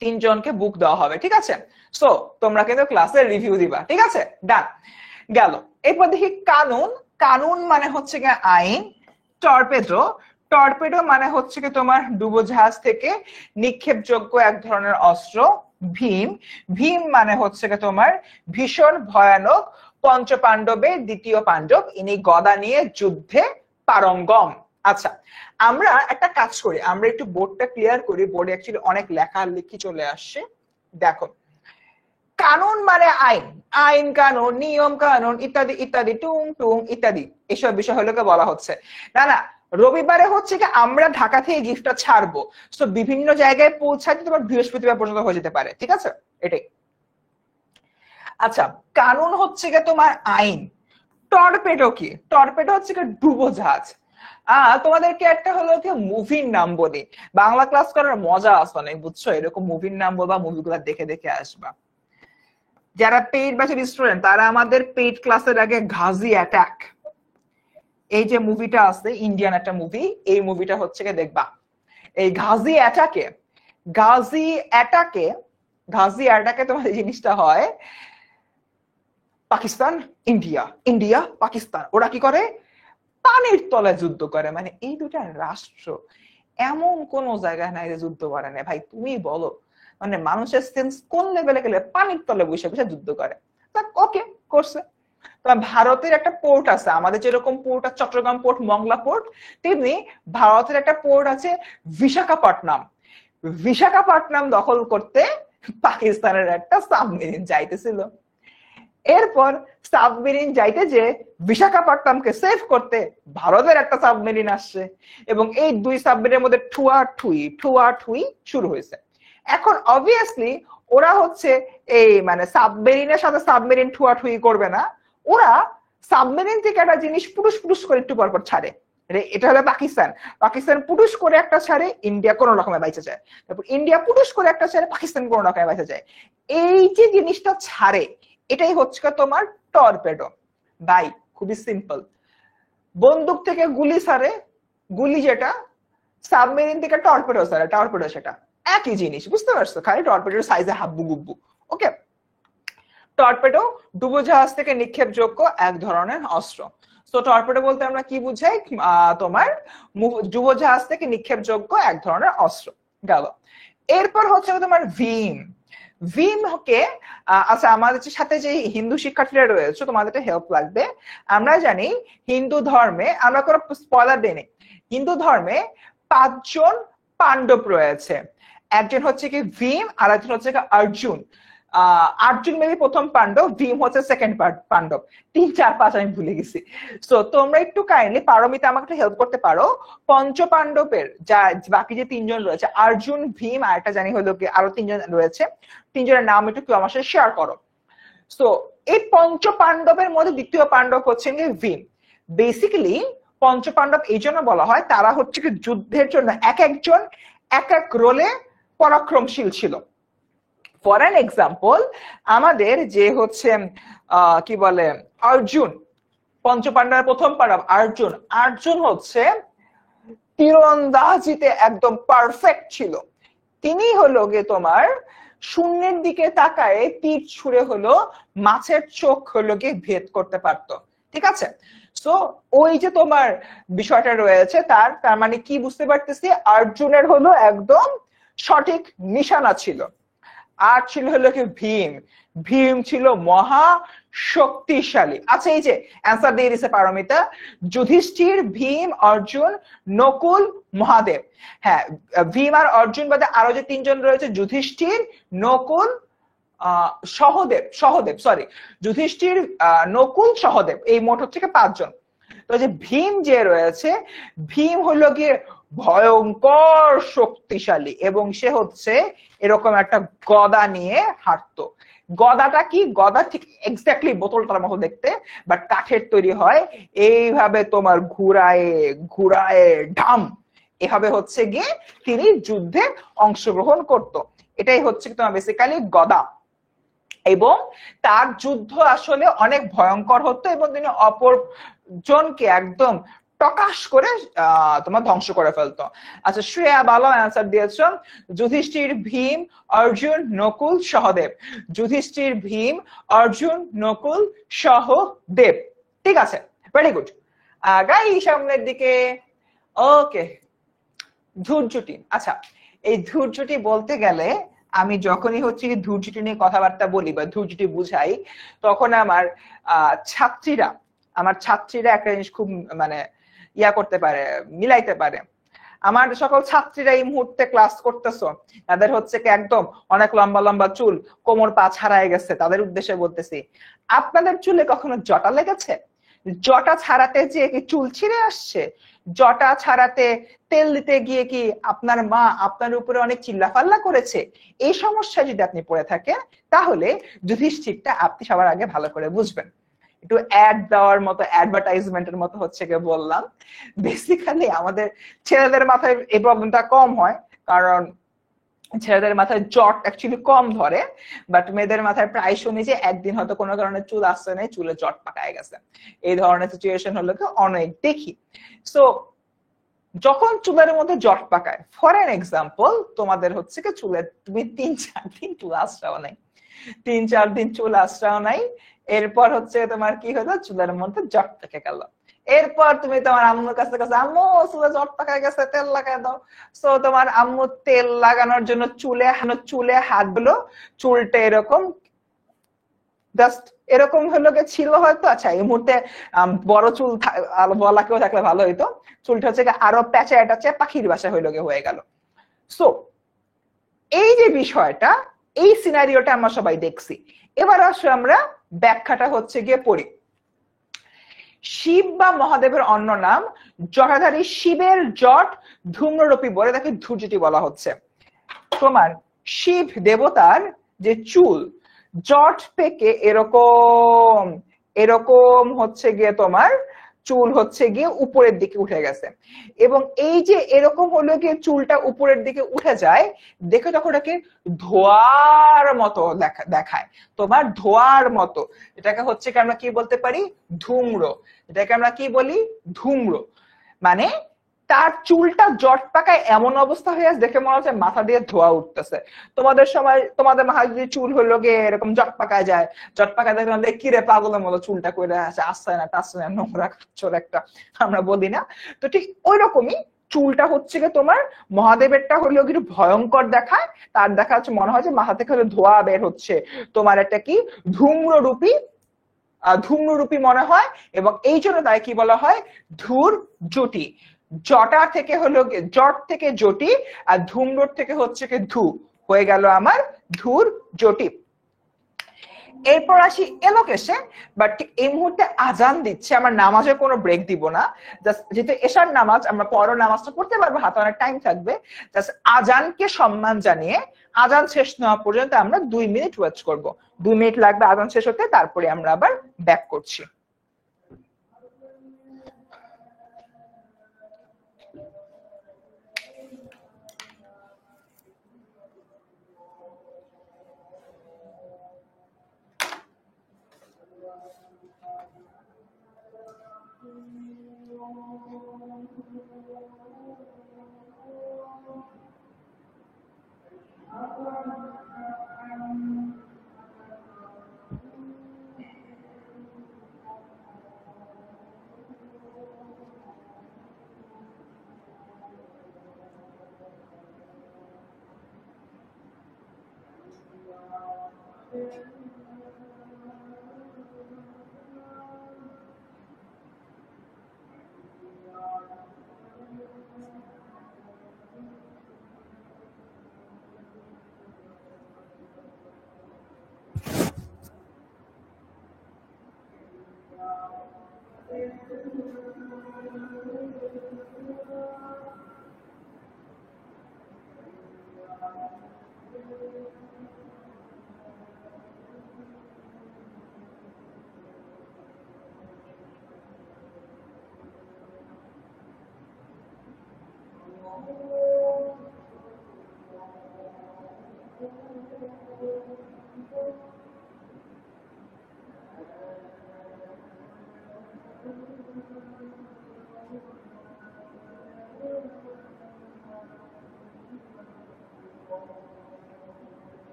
3 জনকে বুক দেওয়া হবে। ঠিক আছে? সো তোমরা কিন্তু ক্লাসের রিভিউ দিবা। ঠিক আছে? ডান গেল। এরপর দেখি কানুন মানে হচ্ছে গিয়ে আইন। টর্পেডো মানে হচ্ছে কি তোমার ডুবোজাহাজ থেকে নিক্ষেপযোগ্য এক ধরনের অস্ত্র। ভীম মানে হচ্ছে কি তোমার ভীষণ ভয়ানক পঞ্চপাণ্ডবের দ্বিতীয় পাণ্ডব, ইনি গদা নিয়ে যুদ্ধে পারঙ্গম। আচ্ছা, আমরা একটা কাজ করি, আমরা একটু বোর্ডটা ক্লিয়ার করি। বোর্ডে অ্যাকচুয়ালি অনেক লেখালেখি চলে আসছে। দেখো, কানুন মানে আইন কানুন নিয়ম কানুন ইত্যাদি ইত্যাদি টুং টুং ইত্যাদি এসব বিষয় হলো বলা হচ্ছে। না রবিবারে হচ্ছে কি আমরা ঢাকা থেকে গিফটটা ছাড়বো। সো বিভিন্ন জায়গায় পৌঁছাতে তোমার বৃহস্পতিবার পর্যন্ত হয়ে যেতে পারে। ঠিক আছে? এটাই। আচ্ছা, কানুন হচ্ছে কি তোমার আইন। টর্পেডো কি? টর্পেডো হচ্ছে কি ডুবোজাহাজ। তোমাদেরকে একটা হলো কি মুভির নাম বলি। বাংলা ক্লাস করার মজা আছে অনেক, বুঝছো? এরকম মুভির নাম বলবা, মুভিগুলো দেখে দেখে আসবা। যারা পেইড ব্যাচের স্টুডেন্ট তারা আমাদের পেইড ক্লাসের আগে ঘাজি অ্যাটাক, এই যে মুভিটা আছে ইন্ডিয়ান একটা মুভি, এই মুভিটা হচ্ছে কি দেখবা। এই ঘাজি অ্যাটাকে তোমার জিনিসটা হয় পাকিস্তান ইন্ডিয়া পাকিস্তান, ওরা কি করে পানির তলে যুদ্ধ করে। মানে এই দুটা রাষ্ট্র এমন কোন জায়গায় নাই যে যুদ্ধ করে না। ভাই তুমি বলো, মানে মানুষের সেন্স কোন লেভেলে গেলে পানির তলে বসে বসে যুদ্ধ করে। ওকে, করছে। ভারতের একটা পোর্ট আছে, আমাদের যেরকম পোর্ট আছে চট্টগ্রাম পোর্ট, মংলা পোর্ট, তেমনি ভারতের একটা পোর্ট আছে বিশাখাপট্টনম দখল করতে পাকিস্তানের একটা সাবমেরিন যাইতেছিল। এরপর সাবমেরিন যাইতে যে বিশাখাপট্টনমকে সেভ করতে ভারতের একটা সাবমেরিন আসছে, এবং এই দুই সাবমেরিনের মধ্যে ঠুয়াঠুই শুরু হয়েছে। এখন অবভিয়াসলি ওরা হচ্ছে এই মানে সাবমেরিনের সাথে সাবমেরিন ঠুয়াঠুই করবে না, ওরা সাবমেরিন থেকে একটা জিনিস পুটুস করে একটু পর ছাড়ে। এটা হলো পাকিস্তান পুটুস করে একটা ছাড়ে, ইন্ডিয়া কোন রকমে বাইচে যায়। তারপর ইন্ডিয়া পুটুস করে একটা ছাড়ে, পাকিস্তান কোন রকমে বাইচে যায়। এই যে জিনিসটা ছাড়ে এটাই হচ্ছে তোমার টর্পেডো। ভাই খুবই সিম্পল, বন্দুক থেকে গুলি ছাড়ে, গুলি যেটা, সাবমেরিন থেকে টর্পেডো ছাড়ে, টর্পেডো সেটা একই জিনিস। বুঝতে পারছো? খালি টর্পেডোর সাইজে হাব্বু গুব্বু। ওকে, টর্পেডো ডুবোজাহাজ থেকে নিক্ষেপযোগ্য এক ধরনের অস্ত্র। তো টর্পেডো বলতে আমরা কি বুঝাই? তোমার ডুবোজাহাজ থেকে নিক্ষেপযোগ্য এক ধরনের অস্ত্র গেল। এরপর হচ্ছে তোমার ভীমকে আচ্ছা, আমাদের সাথে যে হিন্দু শিক্ষার্থীরা রয়েছে তোমাদের হেল্প লাগবে। আমরা জানি হিন্দু ধর্মে, আমরা কোনো স্পয়লার দেই, হিন্দু ধর্মে 5 জন পাণ্ডব রয়েছে। একজন হচ্ছে কি ভীম, আর একজন হচ্ছে কি অর্জুন। অর্জুন মেবি প্রথম পাণ্ডব, ভীম হচ্ছে সেকেন্ড পাণ্ডব। 3, 4, 5 আমি ভুলে গেছি। সো তোমরা একটু কাইন্ডলি পারমিতা আমাকে একটু হেল্প করতে পারো। পঞ্চ পাণ্ডবের যা বাকি যে 3 জন রয়েছে, অর্জুন ভীম আর একটা জানি হলো কি আরো 3 জন রয়েছে, 3 জনের নাম একটু কেউ আমার সাথে শেয়ার করো। সো এই পঞ্চ পাণ্ডবের মধ্যে দ্বিতীয় পাণ্ডব হচ্ছেন ভীম। বেসিক্যালি পঞ্চ পাণ্ডব এই জন্য বলা হয়, তারা হচ্ছে কি যুদ্ধের জন্য এক একজন এক এক রোলে পরাক্রমশীল ছিল। ফর অ্যান এক্সাম্পল, আমাদের যে হচ্ছে কি বলে অর্জুন, পঞ্চপাণ্ডবের প্রথম পাণ্ডব অর্জুন হচ্ছে তীরন্দাজিতে একদম পারফেক্ট ছিল। তিনি হলো গিয়ে তোমার শূন্যের দিকে তাকায় তীর ছুঁড়ে হলো মাছের চোখ হলো গিয়ে ভেদ করতে পারতো। ঠিক আছে? সো ওই যে তোমার বিষয়টা রয়েছে, তার মানে কি বুঝতে পারতেছি, অর্জুনের হলো একদম সঠিক নিশানা ছিল। আর ছিল হলো কি ভীম। ভীম ছিল মহা শক্তিশালী। আচ্ছা, এই যে অ্যান্সার দিয়ে দিছে পারমিতা, যুধিষ্ঠির, ভীম, অর্জুন, নকুল, মহাদেব। হ্যাঁ, ভীম আর অর্জুন বাদে আরো যে তিনজন রয়েছে, যুধিষ্ঠির, নকুল, সহদেব, সহদেব সরি, যুধিষ্ঠির, নকুল, সহদেব, এই মোট হচ্ছে পাঁচজন। তো যে ভীম যে রয়েছে, ভীম হলো গিয়ে ভয়ঙ্কর শক্তিশালী, এবং সে হচ্ছে এরকম একটা গদা নিয়ে হাঁটতো। গদাটা কি, গদা ঠিক এক্স্যাক্টলি বোতলটার মতো দেখতে, বাট কাঠের তৈরি হয়, এইভাবে তোমার ঘুরায় ঘুরায় ঢাম, এভাবে হচ্ছে গিয়ে তিনি যুদ্ধে অংশগ্রহণ করত। এটাই হচ্ছে তোমার বেসিক্যালি গদা। এবং তার যুদ্ধ আসলে অনেক ভয়ঙ্কর হতো, এবং তিনি অপর জনকে একদম প্রকাশ করে তোমার ধ্বংস করে ফেলতো। আচ্ছা, শ্রেয়া ভালো অ্যান্সার দিয়েছ। যুধিষ্ঠির, ভীম, অর্জুন, নকুল, সহদেব। যুধিষ্ঠির, ভীম, অর্জুন, নকুল, সহদেব। ঠিক আছে, ভেরি গুড। গাই সামনের দিকে। ওকে, ধৈর্যটি। আচ্ছা, এই ধৈর্যটি বলতে গেলে আমি যখনই হচ্ছে ধৈর্যটি নিয়ে কথাবার্তা বলি বা ধৈর্যটি বুঝাই, তখন আমার ছাত্রীরা একটা জিনিস খুব মানে ইয়া করতে পারে, মিলাইতে পারে। আমার সকল ছাত্রীরা এই মুহূর্তে ক্লাস করতেছো, তাদের হচ্ছে কি একদম অনেক লম্বা লম্বা চুল, কোমর পা ছাড়াই গেছে, তাদের উদ্দেশ্যে বলতেছি, আপনাদের চুলে কখনো জটা লেগেছে? জটা ছাড়াতে যে কি চুল ছিঁড়ে আসছে? জটা ছাড়াতে তেল দিতে গিয়ে কি আপনার মা আপনার উপরে অনেক চিল্লাফাল্লা করেছে? এই সমস্যা যদি আপনি পড়ে থাকেন, তাহলে যুধিষ্ঠিরটা আপনি সবার আগে ভালো করে বুঝবেন। একটু অ্যাড দেওয়ার মতো, অ্যাডভার্টাইজমেন্টের মতো হচ্ছে গিয়ে বললাম। বেসিক্যালি আমাদের ছেলেদের মাথায় এই প্রবলেমটা কম হয়, কারণ ছেলেদের মাথায় জট অ্যাকচুয়ালি কম ধরে, বাট মেয়েদের মাথায় প্রায় শুনি যে একদিন হয়তো কোনো কারণে চুল আসছে না, চুলে জট পাকায় গেছে, এই ধরনের সিচুয়েশন হলো কি অনেক দেখি। সো যখন চুলের মধ্যে জট পাকায়, ফর এন এক্সাম্পল, তোমাদের হচ্ছে কি চুলে তুমি 3-4 দিন চুল আসরাও নাই, 3-4 দিন চুল আসরাও নাই, এরপর হচ্ছে তোমার কি হলো, চুলের মধ্যে জট পেকে গেল। এরপর তুমি তোমার আম্মুর কাছে কাছে, আম্মু চুলে জট পাকা গেছে, তেল লাগাই দাও। সো তোমার আম্মু তেল লাগানোর জন্য চুলে হাত দিলো, চুলটা এরকম জাস্ট এরকম হলো গে ছিল হয়তো। আচ্ছা, এই মুহূর্তে বড় চুল বলা কেউ থাকলে ভালো হইতো, চুলটা হচ্ছে আরো প্যাঁচা টাচে পাখির বাসা হইলো গে হয়ে গেল। সো এই যে বিষয়টা, এই সিনারিওটা আমরা সবাই দেখছি। এবার আসলে আমরা ব্যাখ্যাটা হচ্ছে গিয়ে পড়ি। শিব বা মহাদেবের অন্য নাম জটাধারী, শিবের জট ধূম্ররূপী বলে তাকে ধূর্যটি বলা হচ্ছে। তোমার শিব দেবতার যে চুল জট পেকে এরকম এরকম হচ্ছে গিয়ে তোমার চুল হচ্ছে গিয়ে উপরের দিকে উঠে গেছে, এবং এই যে এরকম হলো গিয়ে চুলটা উপরের দিকে উঠে যায়, দেখে তখন ওটাকে ধোয়ার মতো দেখায়, তোমার ধোয়ার মতো। এটাকে হচ্ছে কি আমরা কি বলতে পারি, ধূম্র। এটাকে আমরা কি বলি, ধূম্র। মানে তার চুলটা জট পাকায় এমন অবস্থা হয়ে আছে, দেখে মনে হচ্ছে মাথা দিয়ে ধোয়া উঠতেছে। তোমাদের সময় তোমাদের মাথায় যদি চুল হলো গিয়ে এরকম জট পাকায় যায়, জট পাকায় দেখলাম কিরে পাগলের মতো চুলটা করে আছে, আসছে না টাসছে না, নোংরা চোর একটা আমরা বলি না? তো ঠিক ওই রকমই চুলটা হচ্ছে গিয়ে তোমার মহাদেবেরটা হলো কিন্তু ভয়ঙ্কর দেখায়, তার দেখা হচ্ছে মনে হয় যে মাথা থেকে ধোয়া বের হচ্ছে, তোমার একটা কি ধূম্ররূপী ধূম্ররূপী মনে হয়, এবং এই জন্য তাই কি বলা হয়, ধূর জটি। জটা থেকে হলো জট থেকে জটি, আর ধূম্র থেকে হচ্ছে কি ধূ, হয়ে গেল আমার ধূর জটি। এরপর আসি এলোকেশে, বাট এই মুহূর্তে আজান দিচ্ছে, আমরা নামাজে কোনো ব্রেক দিব না, যেহেতু এশার নামাজ আমরা পরও নামাজটা পড়তে পারবো, হাতে অনেক টাইম থাকবে, জাস্ট আজানকে সম্মান জানিয়ে আজান শেষ না হওয়া পর্যন্ত আমরা 2 মিনিট ওয়েট করব। 2 মিনিট লাগবে আজান শেষ হতে, তারপরে আমরা আবার ব্যাক করছি।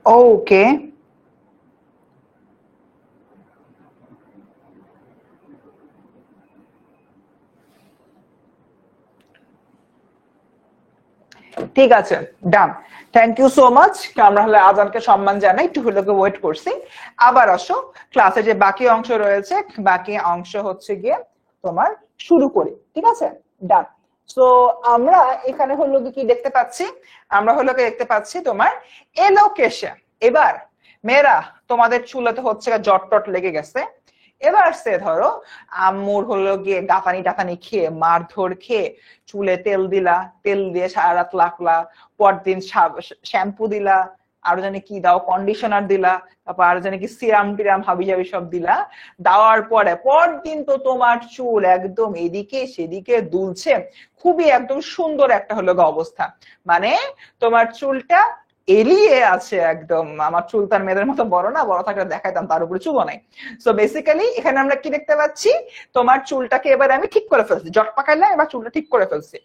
ওকে, ঠিক আছে, done. Thank you so much. আমরা হলে আজানকে সম্মান জানাই, একটু হলে ওয়েট করছি। আবার আসো, ক্লাসে যে বাকি অংশ রয়েছে, বাকি অংশ হচ্ছে গিয়ে তোমার শুরু করি, ঠিক আছে? ডান। তো আমরা এখানে হলো কি দেখতে পাচ্ছি, আমরা হলো দেখতে পাচ্ছি তোমার এলোকেশন। এবার মেয়েরা তোমাদের চুলে তো হচ্ছে জট টট লেগে গেছে। এবার সে ধরো আম্মুর হলো গিয়ে গাফানি টাফানি খেয়ে মারধর খেয়ে চুলে তেল দিলা, তেল দিয়ে সারা রাত লাগলা, পরদিন শ্যাম্পু দিলা, আরো জানি কি দাও, কন্ডিশনার দিলা, তারপর আরো জানি কি সিরাম টিরাম হাবি জাবি সব দিলা। দেওয়ার পরে পরদিন তো তোমার চুল একদম এদিকে সেদিকে দুলছে, খুবই একদম সুন্দর একটা হলো অবস্থা। মানে তোমার চুলটা এলিয়ে আছে একদম। আমার চুল তার মেয়েদের মতো বড় না, বড় থাকলে দেখাইতাম, তার উপরে চুলও নাই। সো বেসিক্যালি এখানে আমরা কি দেখতে পাচ্ছি, তোমার চুলটাকে এবার আমি ঠিক করে ফেলছি, জট পাকাইলাম, এবার চুলটা ঠিক করে ফেলছি।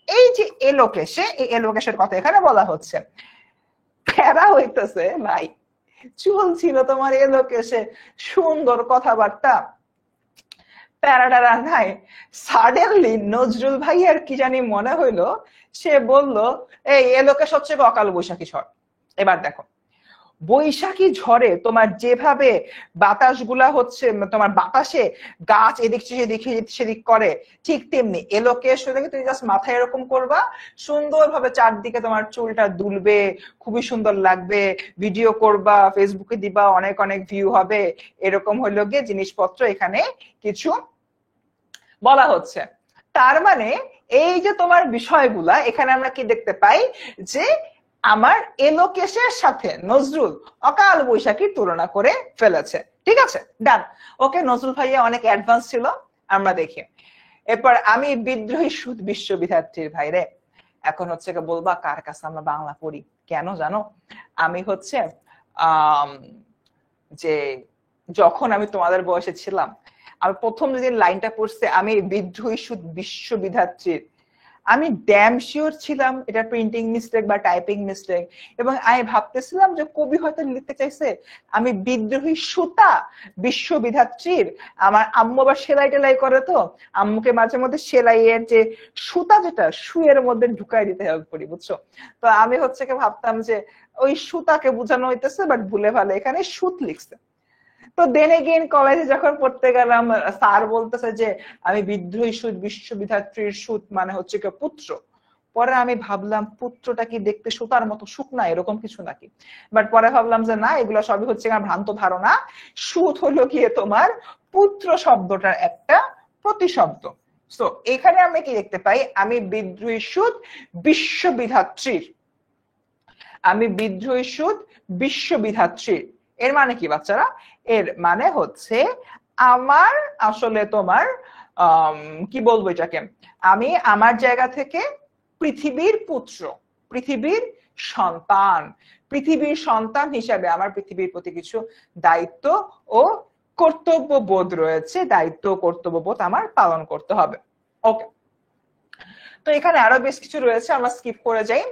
এই যে এলোকেশে, এই এলোকেশের কথা এখানে বলা হচ্ছে। প্যারা হইতেছে ভাই, চুল ছিল তোমার এলোকেশে, সুন্দর কথাবার্তা, প্যারাডারা নাই। সাডেনলি নজরুল ভাইয়ার কি জানি মনে হইলো, সে বলল এই এলোকেশ হচ্ছে অকাল বৈশাখী ঝড়। এবার দেখো, বৈশাখী ঝড়ে তোমার যেভাবে বাতাসগুলা হচ্ছে, তোমার বাতাসে গাছ এদিক সেদিক সেদিক করে, ঠিক তেমনি এলোকেশ হলে তুমি জাস্ট মাথায় এরকম করবা, সুন্দরভাবে চারদিকে তোমার চুলটা দুলবে, খুবই সুন্দর লাগবে, ভিডিও করবা, ফেসবুকে দিবা, অনেক অনেক ভিউ হবে। এরকম হইলো গিয়ে জিনিসপত্র এখানে কিছু বলা হচ্ছে। তার মানে এই যে তোমার বিষয়গুলা, এখানে আমরা কি দেখতে পাই যে আমার এলোকেশের সাথে নজরুল অকাল বৈশাখীর তুলনা করে ফেলেছে। ঠিক আছে, ডান। ওকে, নজরুল ভাইয়া অনেক অ্যাডভান্স ছিল, আমরা দেখি। এরপর আমি বিদ্রোহী সুদ বিশ্ববিদ্যার্থীর ভাইরে, এখন হচ্ছে বলবা কার কাছে আমরা বাংলা পড়ি, কেন জানো? আমি হচ্ছে যে যখন আমি তোমাদের বয়সে ছিলাম, আমি প্রথম যেদিন লাইনটা পড়ছে, আমি বিদ্রোহী সুদ বিশ্ববিদ্যার্থীর, আমি ড্যাম শিওর ছিলাম এটা প্রিন্টিং মিস্টেক বা টাইপিং মিস্টেক, এবং আমি ভাবতেছিলাম যে কবি হয়তো লিখতে চাইছে আমি বিদ্রোহী সুতা বিশ্ববিদ্যার্থীর। আমার আম্মু আবার সেলাই টেলাই করে, তো আম্মুকে মাঝে মধ্যে সেলাইয়ের যে সুতা যেটা সুয়ের মধ্যে ঢুকাই দিতে হবে পড়ি, বুঝছো? তো আমি হচ্ছে ভাবতাম যে ওই সুতাকে বোঝানো হইতেছে, বাট ভুলে ভালে এখানে সুত লিখছে। তো দেন এগেইন কলেজে যখন পড়তে গেলাম, স্যার বলতেছে যে আমি বিদ্রোহী সুদ বিশ্ববিদ্যার্থীর সুদ মানে হচ্ছে কি পুত্র। পরে আমি ভাবলাম পুত্রটা কি দেখতে সুতার মতো শুকনা এরকম কিছু নাকি, বাট পরে ভাবলাম যে না, এগুলো সবই হচ্ছে ভ্রান্ত ধারণা। সুদ হলো গিয়ে তোমার পুত্র শব্দটার একটা প্রতিশব্দ। তো এখানে আমরা কি দেখতে পাই, আমি বিদ্রোহী সুদ বিশ্ববিদ্যার্থীর, আমি বিদ্রোহী সুদ বিশ্ববিদ্যার্থীর। এর মানে কি বাচ্চারা? এর মানে হচ্ছে আমার আসলে তোমার কি বলবো এটাকে, আমি আমার জায়গা থেকে পৃথিবীর পুত্র, পৃথিবীর সন্তান, পৃথিবীর সন্তান হিসাবে আমার পৃথিবীর প্রতি কিছু দায়িত্ব ও কর্তব্য বোধ রয়েছে, দায়িত্ব কর্তব্য বোধ আমার পালন করতে হবে। ওকে, তো এখানে আরো বেশ কিছু রয়েছে, আমরা স্কিপ করে যাই।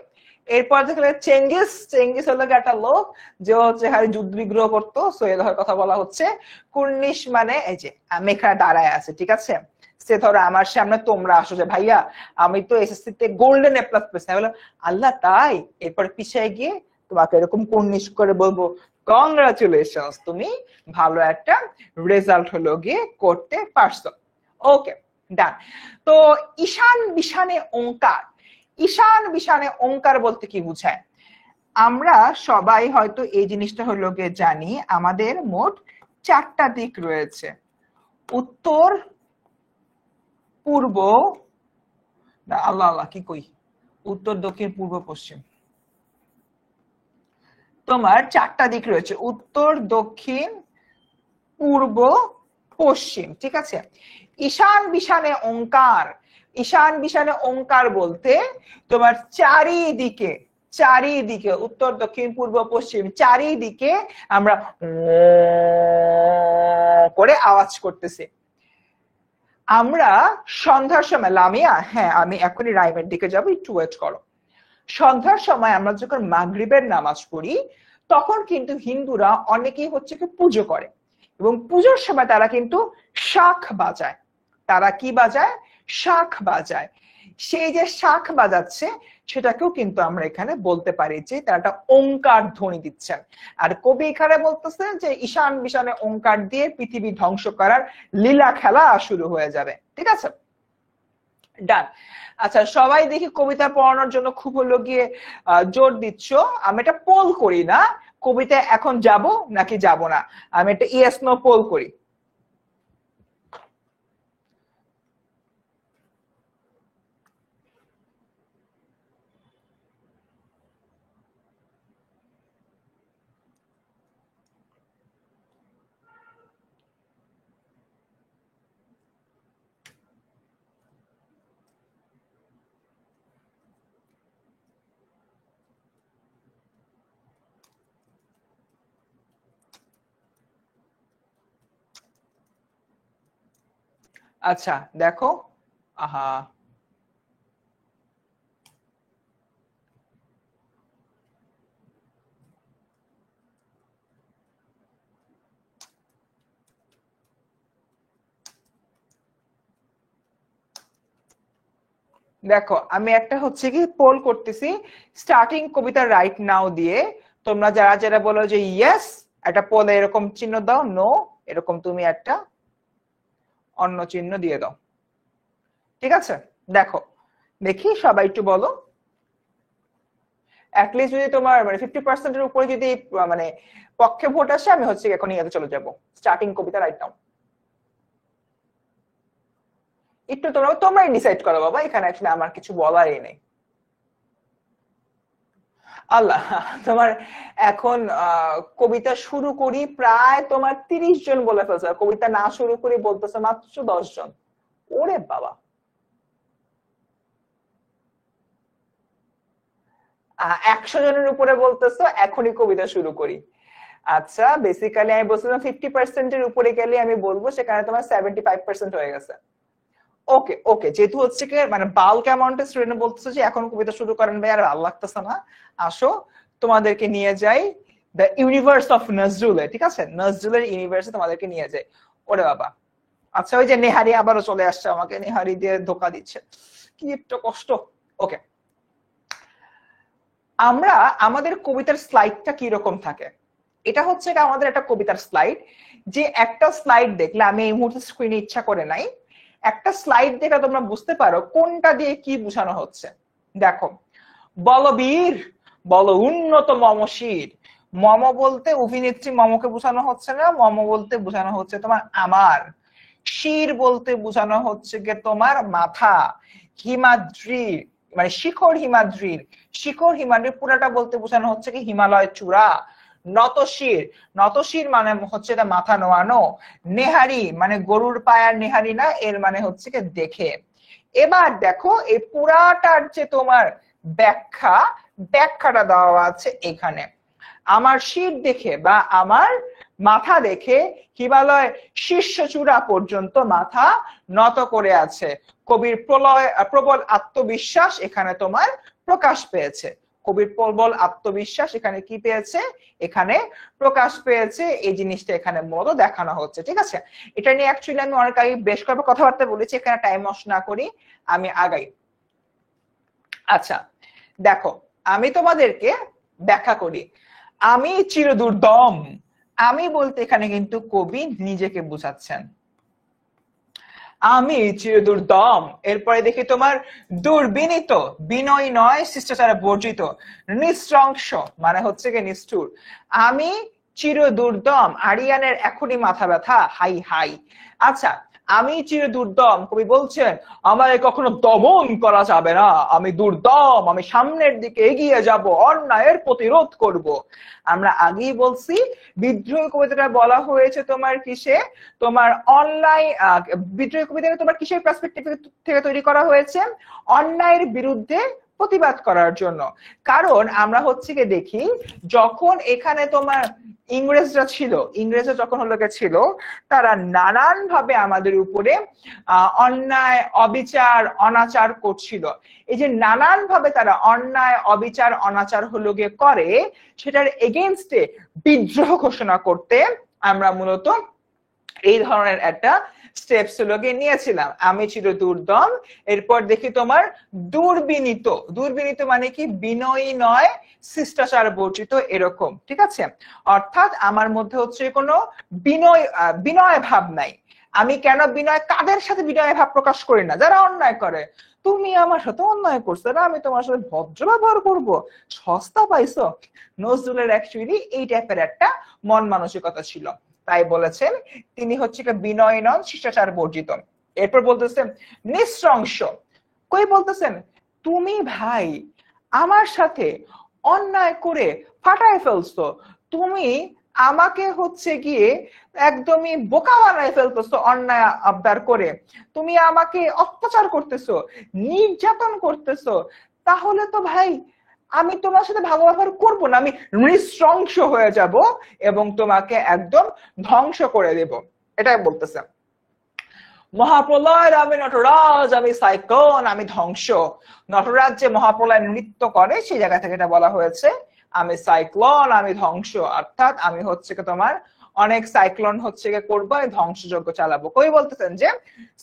এরপর দেখলে চেঙ্গিস, চেঙ্গিস হলো একটা লোক যে হচ্ছে যুদ্ধ বিগ্রহ করতো, সো এর কথা বলা হচ্ছে। কুর্নিশ মানে এই যে মেঘা দাঁড়ায় আছে, ঠিক আছে? সে ধরো আমার সামনে তোমরা আসো যে ভাইয়া আমি তো এসএসসি তে গোল্ডেন এ প্লাস পেয়েছি, বলো আল্লাহ তাই, এরপর পিছিয়ে গিয়ে তোমাকে এরকম কর্নিশ করে বলবো কংগ্রাচুলেশনস, তুমি ভালো একটা রেজাল্ট হলো গিয়ে করতে পারছো। ওকে ডান। তো ঈশান বিশানে ওঙ্কার, ঈশান বিশানে ওঙ্কার বলতে কি বোঝায়? আমরা সবাই হয়তো এই জিনিসটা হলো গিয়ে জানি, আমাদের মোট 4টা দিক রয়েছে, উত্তর, পূর্ব, আল্লাহ আল্লাহ কি কই, উত্তর, দক্ষিণ, পূর্ব, পশ্চিম। তোমার 4টা দিক রয়েছে, উত্তর, দক্ষিণ, পূর্ব, পশ্চিম, ঠিক আছে। ঈশান বিশানে ওঙ্কার, ঈশান বিশানে ওঙ্কার বলতে তোমার চারিদিকে, চারিদিকে উত্তর, দক্ষিণ, পূর্ব, পশ্চিম চারিদিকে আমরা করে আওয়াজ করতেছি। আমরা সন্ধ্যার সময়, লামিয়া হ্যাঁ আমি এখনই রাইমের দিকে যাব, একটু ওয়েট করো। সন্ধ্যার সময় আমরা যখন মাগরিবের নামাজ পড়ি তখন কিন্তু হিন্দুরা অনেকেই হচ্ছে কি পুজো করে, এবং পুজোর সময় তারা কিন্তু শাঁখ বাজায়। তারা কি বাজায়? শাঁখ বাজায়। সেই যে শাঁখ বাজাচ্ছে সেটাকেও কিন্তু আমরা এখানে বলতে পারি যে তারা একটা ওঙ্কার ধ্বনি দিচ্ছেন। আর কবি এখানে বলতেছে যে ঈশান বিশানে ওঙ্কার দিয়ে পৃথিবী ধ্বংস করার লীলা খেলা শুরু হয়ে যাবে, ঠিক আছে ডান। আচ্ছা সবাই দেখি কবিতা পড়ানোর জন্য খুব হলো গিয়ে জোর দিচ্ছ। আমি এটা পোল করি না, কবিতা এখন যাব নাকি যাব না, আমি একটা ইয়েস নো পোল করি। আচ্ছা দেখো, আহা দেখো আমি একটা হচ্ছে কি পোল করতেছি স্টার্টিং কবিতা রাইট নাও দিয়ে। তোমরা যারা যারা বলো যে ইয়েস, একটা পোলে এরকম চিহ্ন দাও, নো এরকম তুমি একটা অন্য চিহ্ন দিয়ে দাও, ঠিক আছে। দেখো দেখি সবাই একটু বলো, অ্যাটলিস্ট যদি তোমার মানে 50%-এর উপরে যদি মানে পক্ষে ভোট আসে আমি হচ্ছে এখন ইয়াতে চলে যাব। স্টার্টিং কবিতা রাইট নাও, একটু তোমরাই ডিসাইড করো বাবা, এখানে আসলে আমার কিছু বলারই নেই। আল্লাহ, তোমার এখন কবিতা শুরু করি প্রায় তোমার 30 জন বলে ফেলছে, কবিতা না শুরু করি বলতেছে মাত্র 10 জন। ওরে বাবা, 100 জনের উপরে বলতেছো এখনই কবিতা শুরু করি। আচ্ছা বেসিক্যালি আমি বলছিলাম 50%-এর উপরে গেলে আমি বলবো, সেখানে তোমার 75% হয়ে গেছে। ওকে ওকে, যেহেতু হচ্ছে কি মানে বাল্ক অ্যামাউন্টের স্টুডেন্ট বলতেছে যে এখন কবিতা শুরু করেন ভাই, আর ভালো লাগতেছে না, আসো তোমাদেরকে নিয়ে যাই দ্য ইউনিভার্স অফ নজরুল, ঠিক আছে, নজরুলের ইউনিভার্সে তোমাদেরকে নিয়ে যাই। ওরে বাবা, আচ্ছা ওই যে নেহারি আবারও চলে আসছে, আমাকে নেহারি দিয়ে ধোকা দিচ্ছে, কি একটা কষ্ট। ওকে, আমরা আমাদের কবিতার স্লাইডটা কি রকম থাকে, এটা হচ্ছে আমাদের একটা কবিতার স্লাইড, যে একটা স্লাইড দেখলে, আমি এই মুহূর্তে স্ক্রিনে ইচ্ছা করে নাই, একটা স্লাইড দেখে তোমরা বুঝতে পারো কোনটা দিয়ে কি বোঝানো হচ্ছে। দেখো, বলবীর বল উন্নত মমশির, মম বলতে অভিনেত্রী মমকে বোঝানো হচ্ছে না, মম বলতে বোঝানো হচ্ছে তোমার আমার, শির বলতে বোঝানো হচ্ছে গিয়ে তোমার মাথা, হিমাদ্রির মানে শিখর হিমাদ্রির, শিখর হিমাদ্রির পুরাটা বলতে বোঝানো হচ্ছে কি হিমালয় চূড়া, নতশির, নতশির মানে হচ্ছে এটা মাথা নোয়ানো, নেহারি মানে গরুর পায়ার নেহারি না, এর মানে হচ্ছে কি দেখে। এবার দেখো এই পুরাটার যে তোমার ব্যাখ্যা, ব্যাখ্যাটা দেওয়া আছে এখানে, আমার শির দেখে বা আমার মাথা দেখে হিমালয় শীর্ষ চূড়া পর্যন্ত মাথা নত করে আছে, কবির প্রবল আত্মবিশ্বাস এখানে তোমার প্রকাশ পেয়েছে। কবির প্রবল আত্মবিশ্বাস এখানে কি পেয়েছে, এখানে প্রকাশ পেয়েছে। এই জিনিসটা এখানে মূলত দেখানো হচ্ছে। ঠিক আছে, এটা নিয়ে অ্যাকচুয়ালি আমি অনেক আগে বেশ কয়েকবার কথাবার্তা বলেছি, এখানে টাইম নষ্ট না করি আমি আগাই। আচ্ছা দেখো, আমি তোমাদেরকে ব্যাখ্যা করি। আমি চিরদুর্দম, আমি বলতে এখানে কিন্তু কবি নিজেকে বোঝাচ্ছেন। আমি চিরদুর্দম, এরপরে দেখি তোমার দুর্বিনীত, বিনয় নয় শিষ্টাচারে বর্জিত, নিঃশংস মানে হচ্ছে কি নিষ্ঠুর। আমি চিরদুর্দম, আরিয়ানের এখনই মাথা ব্যথা, হাই হাই। আচ্ছা, আমি চিরদুর্দম, কবি বলছেন আমায় কখনো দমন করা যাবে না, আমি দুর্দম, আমি সামনের দিকে এগিয়ে যাব, অন্যায়ের প্রতিরোধ করব। আমরা আগেই বলছি বিদ্রোহী কবিতাটা বলা হয়েছে তোমার কিসে, তোমার অনলাইন বিদ্রোহী কবিতাটা তোমার কিসের পার্সপেক্টিভ থেকে তৈরি করা হয়েছে, অন্যায়ের বিরুদ্ধে প্রতিবাদ করার জন্য। কারণ আমরা হচ্ছে কি দেখি, যখন এখানে তোমার ইংরেজরা ছিল, ইংরেজরা যখন হলো ছিল, তারা নানান ভাবে আমাদের উপরে অন্যায় অবিচার অনাচার করছিল। এই যে নানান ভাবে তারা অন্যায় অবিচার অনাচার হলো গিয়ে করে, সেটার এগেইনস্টে বিদ্রোহ ঘোষণা করতে আমরা মূলত এই ধরনের একটা স্টেপস হলো গিয়ে নিয়েছিলাম। আমি চিরদুর্দম, এরপর দেখি তোমার দুর্বিনীত, দুর্বিনীত মানে কি বিনয়ী নয় শিষ্টাচার বর্জিত এরকম। ঠিক আছে, অর্থাৎ আমার মধ্যে হচ্ছে কোনো বিনয় ভাব নাই। আমি কেন বিনয়, কাদের সাথে বিনয় ভাব প্রকাশ করি না, যারা অন্যায় করে। তুমি আমার সাথে অন্যায় করছো না, আমি তোমার সাথে ভদ্র ব্যবহার করবো, সস্তা পাইছো। নজরুলের অ্যাকচুয়ালি এই টাইপের একটা মন মানসিকতা ছিল, তাই বলেছেন তিনি হচ্ছে বিনয় নন শিষ্টাচার বর্জিত। এরপর বলতেছেন নিঃশংস, কই বলতেছেন তুমি ভাই আমার সাথে অন্যায় করে ফাটায় ফেলছো, তুমি আমাকে হচ্ছে গিয়ে একদমই বোকা বানায় ফেলতেছো অন্যায় আবদার করে, তুমি আমাকে অত্যাচার করতেছো, নির্যাতন করতেছো, তাহলে তো ভাই আমি তোমার সাথে ভালো ব্যবহার করবো না, আমি নৃশংস হয়ে যাব এবং তোমাকে একদম ধ্বংস করে দেব। এটাই বলতেছে। মহাপ্রলয় আমি নটরাজ, আমি সাইক্লোন, আমি ধ্বংস। নটরাজ যে মহাপ্রলয় নৃত্য করে সেই জায়গা থেকে এটা বলা হয়েছে, আমি সাইক্লোন, আমি ধ্বংস, অর্থাৎ আমি হচ্ছে তোমার অনেক সাইক্লোন হচ্ছে করবো, ধ্বংসযজ্ঞ চালাবো। কই বলতেছেন যে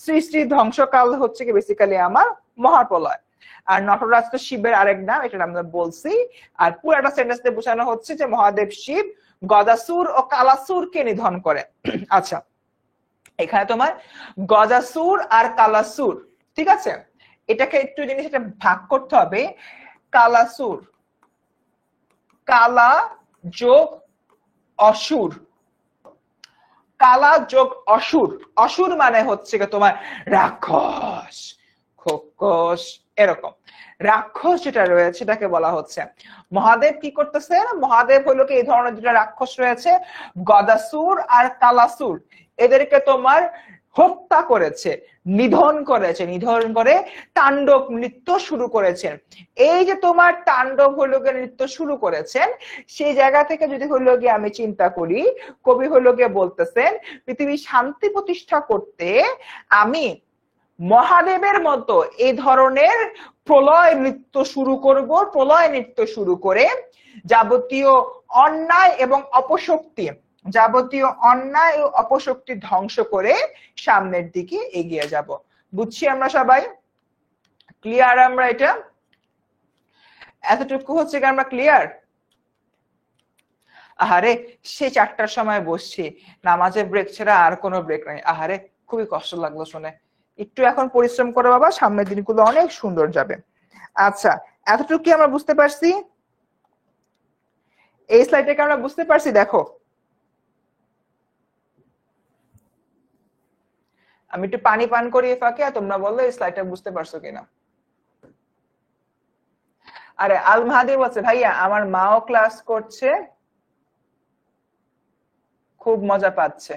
সৃষ্টি ধ্বংসকাল হচ্ছে বেসিক্যালি আমার মহাপ্রলয়। আর নটরাজ তো শিবের আরেক নাম, এটা আমরা বলছি। আর পুরোটা সেন্টেন্সে বোঝানো হচ্ছে যে মহাদেব শিব গদাসুর ও কালাসুরকে নিধন করে। আচ্ছা, এখানে তোমার গজাসুর আর কালাসুর, ঠিক আছে, এটাকে একটু জিনিস এটা ভাগ করতে হবে। কালাসুর, কালা যোগ অসুর, কালা যোগ অসুর, অসুর মানে হচ্ছে তোমার রাক্ষস খোকস এরকম, রাক্ষস যেটা রয়েছে এটাকে বলা হচ্ছে। মহাদেব কি করতেছে, মহাদেব হলো কি এই ধরনের দুটা রাক্ষস রয়েছে গদাসুর আর কালাসুর, এদেরকে তোমার হত্যা করেছে, নিধন করেছে, নিধন করে তাণ্ডব নৃত্য শুরু করেছেন। এই যে তোমার তাণ্ডব হলো গিয়ে নৃত্য শুরু করেছেন, সেই জায়গা থেকে যদি হলো গিয়ে আমি চিন্তা করি, কবি হলো গিয়ে বলতেছেন পৃথিবী শান্তি প্রতিষ্ঠা করতে আমি মহাদেবের মতো এই ধরনের প্রলয় নৃত্য শুরু করব, প্রলয় নৃত্য শুরু করে যাবতীয় অন্যায় এবং অপশক্তি, যাবতীয় অন্যায় ও অপশক্তি ধ্বংস করে সামনের দিকে এগিয়ে যাব। বুঝছি আমরা সবাই? ক্লিয়ার আমরা এটা? এতটুকু হচ্ছে কি আমরা ক্লিয়ার? আহারে সে 4টার সময় বসছি, নামাজের ব্রেক ছাড়া আর কোনো ব্রেক নাই, আহারে খুবই কষ্ট লাগলো শুনে। একটু এখন পরিশ্রম করে বাবা, সামনের দিনগুলো অনেক সুন্দর যাবে। আচ্ছা, এতটুকু কি আমরা বুঝতে পারছি? এই স্লাইডটাকে আমরা বুঝতে পারছি? দেখো আমি একটু পানি পান করি ফাঁকে, আর তোমরা বললো এই স্লাইডটা বুঝতে পারছো কিনা। আরে আল মাহাদি বলছে ভাইয়া আমার মাও ক্লাস করছে, খুব মজা পাচ্ছে।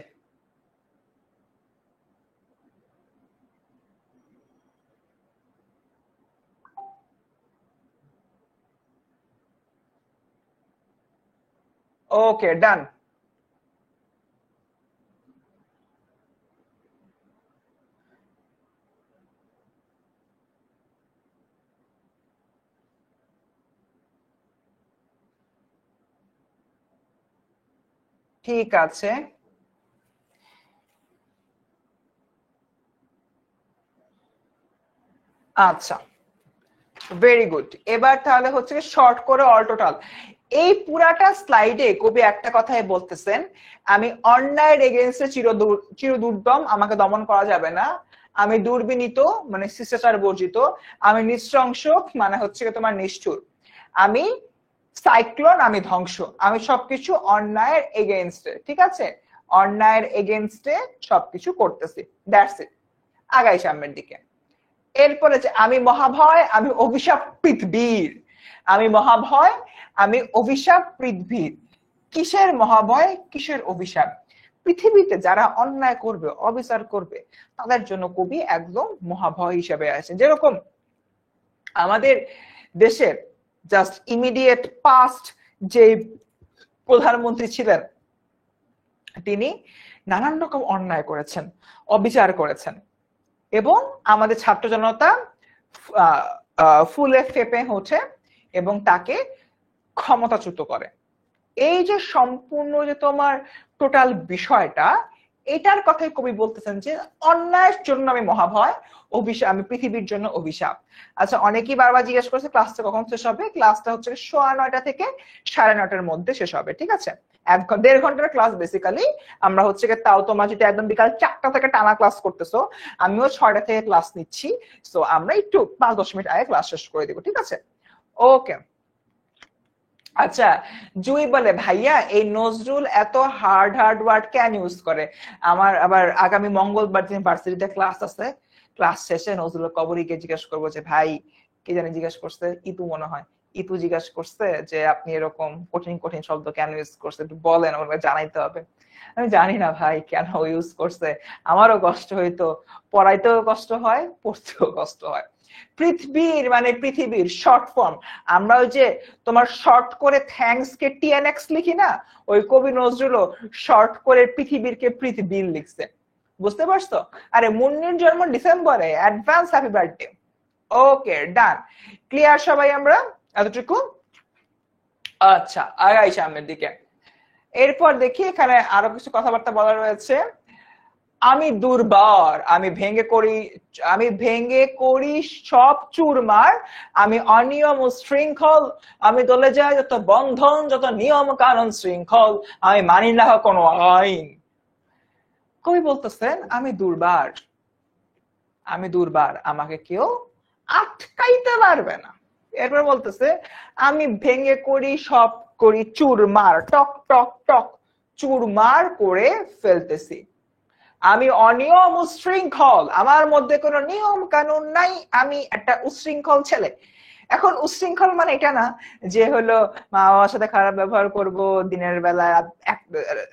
ওকে ডান। ঠিক আছে, আচ্ছা, ভেরি গুড। এবার তাহলে হচ্ছে শর্ট করে অল টোটাল এই পুরাটা স্লাইডে কবি একটা কথাই বলতেছেন, আমি অন্যায়ের এগেইনস্টে চিরদুর্দম, আমাকে দমন করা যাবে না, আমি দুর্বিনীত মানে শিষ্টাচার বর্জিত, আমি নৃশংস মানে হচ্ছে তোমার নিষ্ঠুর, আমি সাইক্লোন, আমি ধ্বংস, আমি সবকিছু অন্যায়ের এগেইনস্টে, ঠিক আছে, অন্যায়ের এগেইনস্টে সবকিছু করতেছি, দ্যাটস ইট। আগাই সামনের দিকে। এরপরে যে আমি মহাভয়, আমি অভিশাপ পৃথিবীর, আমি মহাভয়, আমি অভিশাপ পৃথিবীর। কিসের মহাভয়, কিসের অভিশাপ? পৃথিবীতে যারা অন্যায় করবে, অবিচার করবে, তাদের জন্য কবি একদম মহাভয় হিসেবে আছে। যেরকম আমাদের দেশের জাস্ট ইমিডিয়েট পাস্ট যে প্রধানমন্ত্রী ছিলেন, তিনি নানান রকম অন্যায় করেছেন, অবিচার করেছেন, এবং আমাদের ছাত্র জনতা ফুলে ফেপে ওঠে এবং তাকে ক্ষমতাচ্যুত করে। এই যে সম্পূর্ণ যে তোমার টোটাল বিষয়টা, এটার কথাই কবি বলতেছেন যে অন্যায়ের জন্য আমি মহাভয়, অভিশাপ, আমি পৃথিবীর জন্য অভিশাপ। আচ্ছা, অনেকেই বারবার জিজ্ঞেস করছে ক্লাসটা কখন শেষ হবে। ক্লাসটা হচ্ছে 9:30 থেকে 9:30-র মধ্যে শেষ হবে, ঠিক আছে। 1-1.5 ঘন্টার ক্লাস বেসিক্যালি। আমরা হচ্ছে তাও তোমার যদি একদম বিকাল 4টা থেকে টানা ক্লাস করতেছো, আমিও 6টা থেকে ক্লাস নিচ্ছি, তো আমরা একটু 5-10 মিনিট আগে ক্লাস শেষ করে দিব, ঠিক আছে। ওকে, আচ্ছা, জুই বলে ভাইয়া এই নজরুল এত হার্ড হার্ড ওয়ার্ড কেন ইউজ করে? আমার আবার আগামী মঙ্গলবার দিন ভার্সিটিতে ক্লাস আছে, ক্লাস শেষে নজরুল কবরীকে জিজ্ঞেস করবো যে ভাই, কি জানি জিজ্ঞেস করছে, ইতু মনে হয়, ইতু জিজ্ঞেস করছে যে আপনি এরকম কঠিন কঠিন শব্দ কেন ইউজ করছে, একটু বলেন, আমাকে জানাইতে হবে। আমি জানি না ভাই কেন ইউজ করছে, আমারও কষ্ট হইতো, পড়াইতেও কষ্ট হয়, পড়তেও কষ্ট হয়। পৃথিবীর মানে পৃথিবীর শর্ট ফর্ম, আমরা ওই যে তোমার শর্ট করে থ্যাঙ্কস কে টিএনএক্স লিখি না, ওই কবি নজরুলও শর্ট করে পৃথিবীর কে পৃথিবীর লিখছে, বুঝতে পারছো? আরে মুন্নির জন্ম ডিসেম্বরে, অ্যাডভান্স হ্যাপি বার্থডে। ওকে, ডান, ক্লিয়ার সবাই আমরা এতটুকু? আচ্ছা, আগাই সামনের দিকে। এরপর দেখি এখানে আরো কিছু কথাবার্তা বলা রয়েছে। আমি দুর্বার, আমি ভেঙে করি সব চুরমার, আমি অনিয়ম ও শৃঙ্খল, আমি দলে যাই যত বন্ধন, যত নিয়ম কানুন শৃঙ্খল, আমি মানি না কোনো আইন। কবি বলতেছেন আমি দুর্বার, আমি দুর্বার, আমাকে কেউ আটকাইতে পারবে না। এরপর বলতেছে আমি ভেঙে করি সব, করি চুরমার, টক টক টক চুরমার করে ফেলতেছি, আমি অনিয়ম উশৃঙ্খল, আমার মধ্যে কোনো নিয়ম কানুন নাই, আমি একটা উশৃঙ্খল ছেলে। এখন উশৃঙ্খল মানে এটা না যে হলো মা বাবার সাথে খারাপ ব্যবহার করব, দিনের বেলা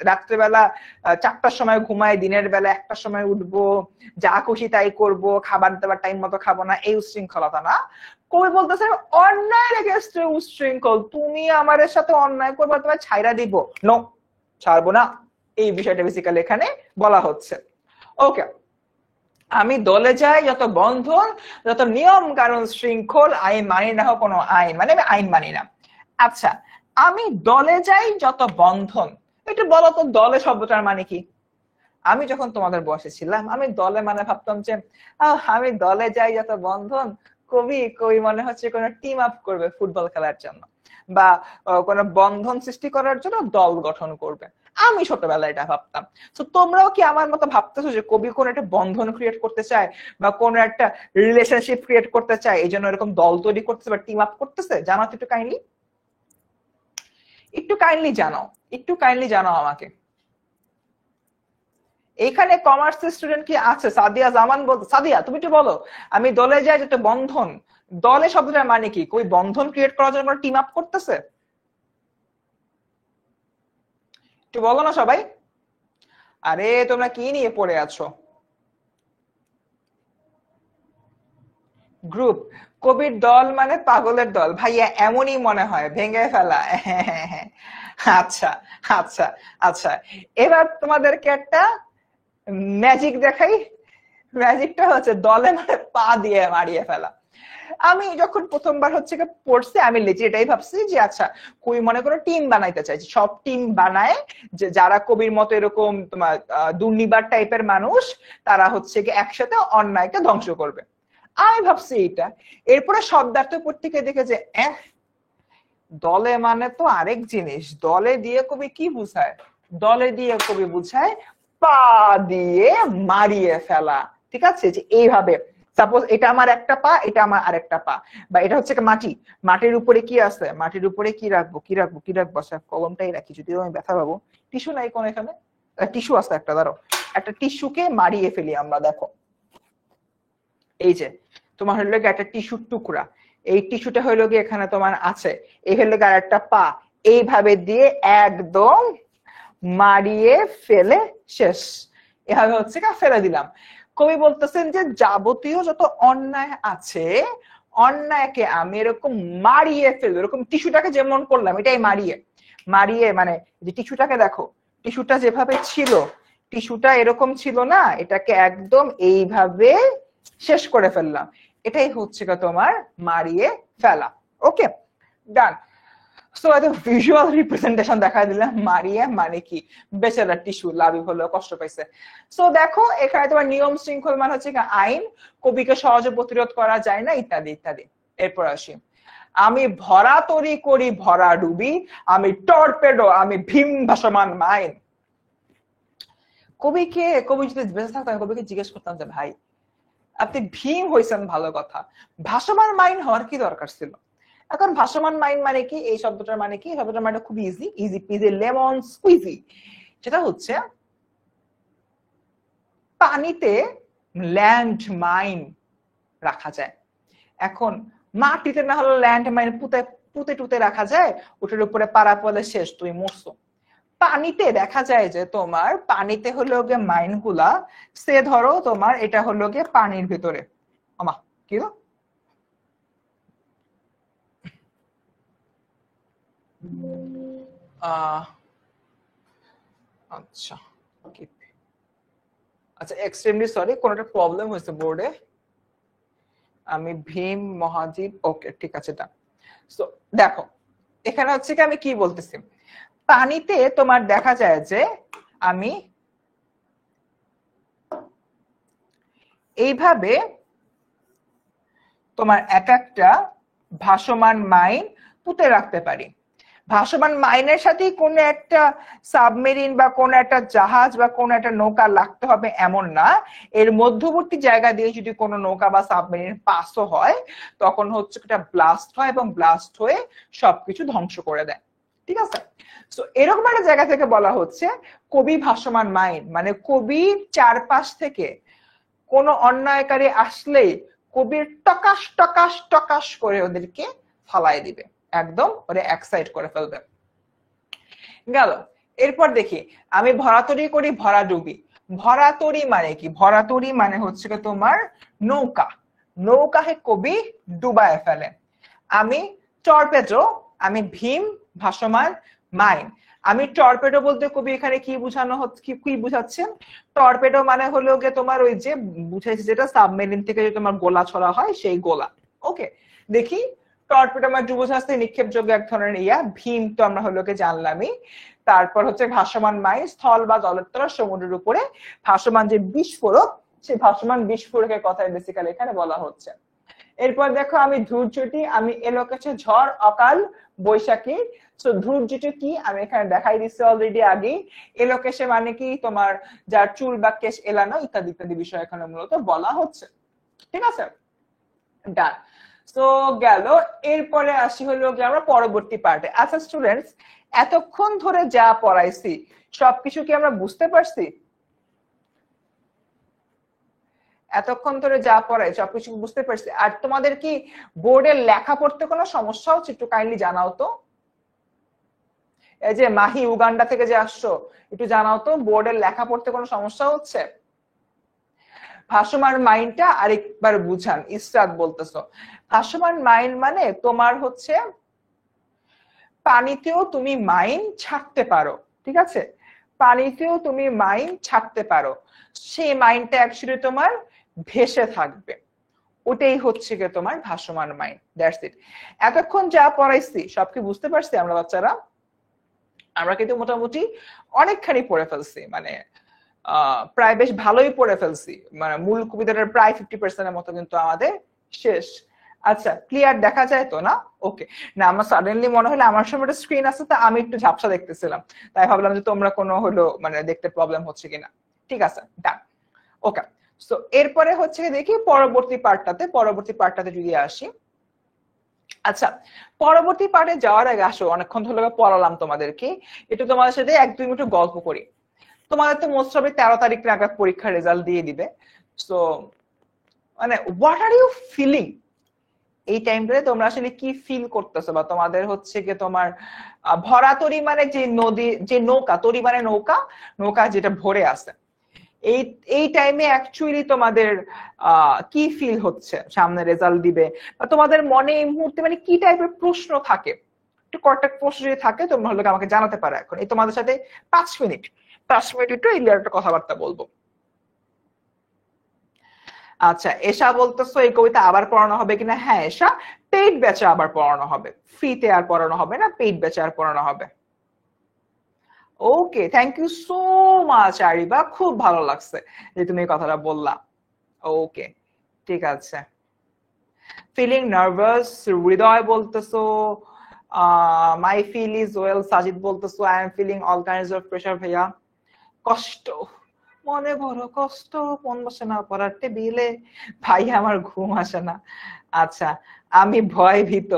রাত্রেবেলা 4টার সময় ঘুমাই, দিনের বেলা 1টার সময় উঠবো, যা খুশি তাই করব, খাবার দাবার টাইম মতো খাবো না, এই উশৃঙ্খলতা না। কবি বলতেছে অন্যায়ের এগেইনস্টে উশৃঙ্খল, তুমি আমার সাথে অন্যায় করবে, তোমায় ছাইরা দিব, নো, ছাড়বো না, এই বিষয়টা বেসিক্যালি এখানে বলা হচ্ছে। ওকে, আমি দলে যাই যত বন্ধন, যত নিয়ম কানুন শৃঙ্খল, আইন মানি না কোনো আইন, মানে আমি আইন মানি না। আচ্ছা, আমি দলে যাই যত বন্ধন, একটু বলো তো দলে শব্দটার মানে কি? আমি যখন তোমাদের বয়সে ছিলাম, আমি দলে মানে ভাবতাম যে আমি দলে যাই যত বন্ধন, কবি কবি মনে হচ্ছে কোনো টিম আপ করবে ফুটবল খেলার জন্য, বা কোনো বন্ধন সৃষ্টি করার জন্য দল গঠন করবে। আমি ছোটবেলায় এটা ভাবতাম। তো তোমরাও কি আমার মতো ভাবতেছো যে কবি কোন একটা বন্ধন ক্রিয়েট করতে চায় বা কোন একটা রিলেশনশিপ ক্রিয়েট করতে চায়, এই জন্য এরকম দল তৈরি করতেছে বা টিম আপ করতেছে? জানাও একটু কাইন্ডলি, একটু কাইন্ডলি জানাও, একটু কাইন্ডলি জানাও আমাকে। এখানে কমার্সের স্টুডেন্ট কি আছে? সাদিয়া জামান বল, সাদিয়া তুমি একটু বলো, আমি দলে যাই যেটা বন্ধন, দলে শব্দটার মানে কি? কই বন্ধন ক্রিয়েট করার জন্য টিম আপ করতেছে? একটু বলো না সবাই। আরে তোমরা কি নিয়ে পড়ে আছো? গ্রুপ, কবির দল মানে পাগলের দল ভাইয়া, এমনই মনে হয়, ভেঙে ফেলা। আচ্ছা, আচ্ছা, আচ্ছা, এবার তোমাদেরকে একটা ম্যাজিক দেখাই। ম্যাজিকটা হচ্ছে দলে মানে পা দিয়ে মারিয়ে ফেলা। আমি যখন প্রথমবার হচ্ছে পড়ছি আমি লেজি এটাই ভাবছি যে আচ্ছা কবি মনে করো টিম বানাইতে চাইছি, সব টিম বানায় যে যারা কবির মতো এরকম তোমার দুর্নিবার টাইপের মানুষ তারা হচ্ছে কি একসাথে অন্যায়কে ধ্বংস করবে। আমি ভাবছি এইটা। এরপরে শব্দার্থ পত্রিকা দেখে যে দলে মানে তো আরেক জিনিস, দলে দিয়ে কবি কি বুঝায়, দলে দিয়ে কবি বুঝায় পা দিয়ে মারিয়ে ফেলা। ঠিক আছে, যে এইভাবে সাপোজ এটা আমার একটা পা, এটা আমার আরেকটা পা, বা এটা হচ্ছে মাটি, মাটির উপরে কি আছে, মাটির উপরে কি রাখবো কি রাখবো কি রাখবো, আচ্ছা কলমটাই রাখি যদিও আমি ব্যথা পাবো। টিস্যু নাই কোন, এখানে টিস্যু আছে একটা, ধরো একটা টিস্যুকে মারিয়ে ফেলি আমরা। দেখো এই যে তোমার হলো গিয়ে একটা টিস্যুর টুকরা, এই টিস্যুটা হইলো গিয়ে এখানে তোমার আছে, এই হলো গিয়ে আরেকটা পা, এইভাবে দিয়ে একদম মারিয়ে ফেলে শেষ, এভাবে হচ্ছে ফেলে দিলাম। কবি বলতেছেন যে যাবতীয় যত অন্যায় আছে, অন্যায়কে আমি এরকম মারিয়ে ফেলবো, এরকম টিস্যুটাকে যেমন করলাম এটাই মারিয়ে মারিয়ে, মানে যে টিস্যুটাকে দেখো, টিস্যুটা যেভাবে ছিল, টিস্যুটা এরকম ছিল না, এটাকে একদম এইভাবে শেষ করে ফেললাম, এটাই হচ্ছে তোমার মারিয়ে ফেলা। ওকে ডান। সো এত ভিজুয়াল রিপ্রেজেন্টেশন দেখা দিলাম, মারিয়ে মানে কি, বেচারা টিস্যু লাভি হলো, কষ্ট পাইছে। সো দেখো এখানে তোমার নিয়ম শৃঙ্খল মানে হচ্ছে আইন, কবিকে সহজে প্রতিরোধ করা যায় না, ইত্যাদি ইত্যাদি। এরপর আসি, আমি ভরা তরি করি ভরা ডুবি, আমি টর্পেডো আমি ভীম ভাসমান মাইন। কবি যদি বেঁচে থাকতাম কবিকে জিজ্ঞেস করতাম যে ভাই আপনি ভীম হয়েছেন ভালো কথা, ভাসমান মাইন হওয়ার কি দরকার ছিল? এখন ভাসমান মাইন মানে কি, এই শব্দটার মানে কি, শব্দটার মানে খুব easy, easy PG lemon squeegee. যেটা হচ্ছে পানিতে ল্যান্ড মাইন রাখা যায়। এখন মাটিতে না হলে ল্যান্ড মাইন পুঁতে পুঁতে টুতে রাখা যায়, ওটার উপরে পাড়া পড়লে শেষ, তুমি মরছো। পানিতে দেখা যায় যে তোমার পানিতে হলো গিয়ে মাইন গুলা, সে ধরো তোমার এটা হলো গিয়ে পানির ভিতরে, আমা কি আচ্ছা আচ্ছা এক্সট্রিমলি সরি, কোন একটা প্রবলেম হয়েছে বোর্ডে। আমি ভীম মহাজিব, ওকে ঠিক আছে এটা। সো দেখো এখানে হচ্ছে কি আমি কি বলতেছি, পানিতে তোমার দেখা যায় যে আমি এইভাবে তোমার এক একটা ভাসমান মাইন পুঁতে রাখতে পারি। ভাসমান মাইনের সাথে কোনো একটা সাবমেরিন বা কোনো একটা জাহাজ বা কোনো একটা নৌকা লাগতে হবে এমন না, এর মধ্যবর্তী জায়গা দিয়ে যদি কোনো নৌকা বা সাবমেরিন পাসও হয় তখন হচ্ছে এটা ব্লাস্ট হয় এবং ব্লাস্ট হয়ে সবকিছু ধ্বংস করে দেয়। ঠিক আছে, তো এরকম একটা জায়গা থেকে বলা হচ্ছে কবি ভাসমান মাইন, মানে কবির চারপাশ থেকে কোনো অন্যায়কারী আসলেই কবির টকাশ টকাশ টকাশ করে ওদেরকে ফালাই দিবে, একদম ওরে এক্সাইট করে ফেলবে। গেল, এরপর দেখি আমি ভরাতরি করি ভরা ডুবি। ভরাতরি মানে কি, ভরাতরি মানে হচ্ছে তোমার নৌকা, নৌকাকে কবি ডুবায় ফেলে। আমি টর্পেডো আমি ভীম ভাসমান মাইন। আমি টর্পেডো বলতে কবি এখানে কি বুঝানো হচ্ছে, কি বুঝাচ্ছেন, টর্পেডো মানে হলো গিয়ে তোমার ওই যে বুঝাইছে যেটা সাবমেরিন থেকে যে তোমার গোলা ছড়া হয় সেই গোলা। ওকে দেখি, টর্পেডো মানে ডুবোজাহাজ নিক্ষেপযোগ্য এক ধরনের ইয়া, ভীম তো আমরা হলো গিয়ে জানলামই। তারপর হচ্ছে ভাসমান মাইন, স্থল বা জলের তলা সমুদ্রের উপরে ভাসমান যে বিস্ফোরক, সেই ভাসমান বিস্ফোরকের কথাই বেসিক্যালি এখানে বলা হচ্ছে। এরপর দেখো আমি ধূর্যটি আমি এলোকেছে ঝড় অকাল বৈশাখী। সো ধূর্যটি কি আমি এখানে দেখাই দিচ্ছি অলরেডি আগে, এলোকেশে মানে কি তোমার যার চুল বা কেশ এলানো ইত্যাদি ইত্যাদি বিষয় এখানে মূলত বলা হচ্ছে। ঠিক আছে ডান। সো গেল, এরপরে আসি হলো যে আমরা পরবর্তী পার্টে। আচ্ছা স্টুডেন্টস, এতক্ষণ ধরে যা পড়াইছি সবকিছু কি আমরা বুঝতে পারছি? এতক্ষণ ধরে যা পড়াই সবকিছু বুঝতে পারছি? আর তোমাদের কি বোর্ডে লেখা পড়তে কোনো সমস্যা হচ্ছে? একটু কাইন্ডলি জানাও তো। এই যে মাহি উগান্ডা থেকে যে আসছো, একটু জানাও তো বোর্ডের লেখা পড়তে কোনো সমস্যা হচ্ছে? ভাসমান মাইন্ডটা আরেকবার বুঝান, ইসরাত বলতেছো। ভাসমান মাইন্ড মানে তোমার হচ্ছে পানিতেও তুমি মাইন ছাড়তে পারো। ঠিক আছে, পানিতেও তুমি মাইন ছাড়তে পারো, সেই মাইনটা অ্যাকচুয়ালি তোমার ভেসে থাকবে। ওটাই হচ্ছে কি তোমার ভাসমান মাইন্ড। That's it. এতক্ষণ যা পড়াইছি সব কি বুঝতে পারছি আমরা বাচ্চারা? আমরা কিন্তু মোটামুটি অনেকখানি পড়ে ফেলছি, মানে প্রায় বেশ ভালোই পড়ে ফেলছি, মানে মূল কবিতাটার প্রায় 50% মতো কিন্তু আমাদের শেষ। আচ্ছা, ক্লিয়ার দেখা যায় তো না? ওকে। না, আমার সাডেনলি মনে হলো আমার সামনে একটা স্ক্রিন আছে, তো আমি একটু ঝাপসা দেখতেছিলাম, তাই ভাবলাম যে তোমরা কোনো হলো মানে দেখতে প্রবলেম হচ্ছে কিনা। ঠিক আছে, ডান। ওকে, সো এরপরে হচ্ছে দেখি পরবর্তী পার্টটাতে যদি আসি। আচ্ছা, পরবর্তী পার্টে যাওয়ার আগে আসো, অনেকক্ষণ ধরে পড়ালাম তোমাদেরকে, একটু তোমাদের সাথে 1-2 মিনিট গল্প করি। তোমাদের তো মোস্ট অফ 13 তারিখ নাগাদ পরীক্ষার রেজাল্ট দিয়ে দিবে। সো মানে হোয়াট আর ইউ ফিলিং এই টাইমটাতে? তোমরা আসলে কি ফিল করতেছো, বা তোমাদের হচ্ছে কি তোমার ভরা তরি মানে যে নদী, যে নৌকা, তরি মানে নৌকা, নৌকা যেটা ভরে আছে, এই এই টাইমে অ্যাকচুয়ালি তোমাদের কি ফিল হচ্ছে? সামনে রেজাল্ট দিবে, বা তোমাদের মনে এই মুহূর্তে মানে কি টাইপের প্রশ্ন থাকে? একটু কয়েকটা প্রশ্ন যদি থাকে তোমরা হলো আমাকে জানাতে পারো। এখন এই তোমাদের সাথে 5 মিনিট একটু এই একটা কথাবার্তা বলবো। আচ্ছা, এশা বলতেছো এই কবিতা আবার পড়ানো হবে কিনা? হ্যাঁ এশা, পেইড ব্যাচে আবার পড়ানো হবে, ফ্রিতে আর পড়ানো হবে না, পেইড ব্যাচে আর পড়ানো হবে। ওকে, থ্যাংক ইউ সো মাচ আরিবা, খুব ভালো লাগছে যে তুমি এই কথাটা বললা। ওকে, ঠিক আছে। ফিলিং নার্ভাস, হৃদয় বলতেছো my feel is well, Sajid বলতেছো I am feeling all kinds of pressure. ভাইয়া কষ্ট, মনে বড় কষ্ট, মন বসে না পড়ার টেবিলে, ভাই আমার ঘুম আসে না। আচ্ছা, আমি ভয় ভীত।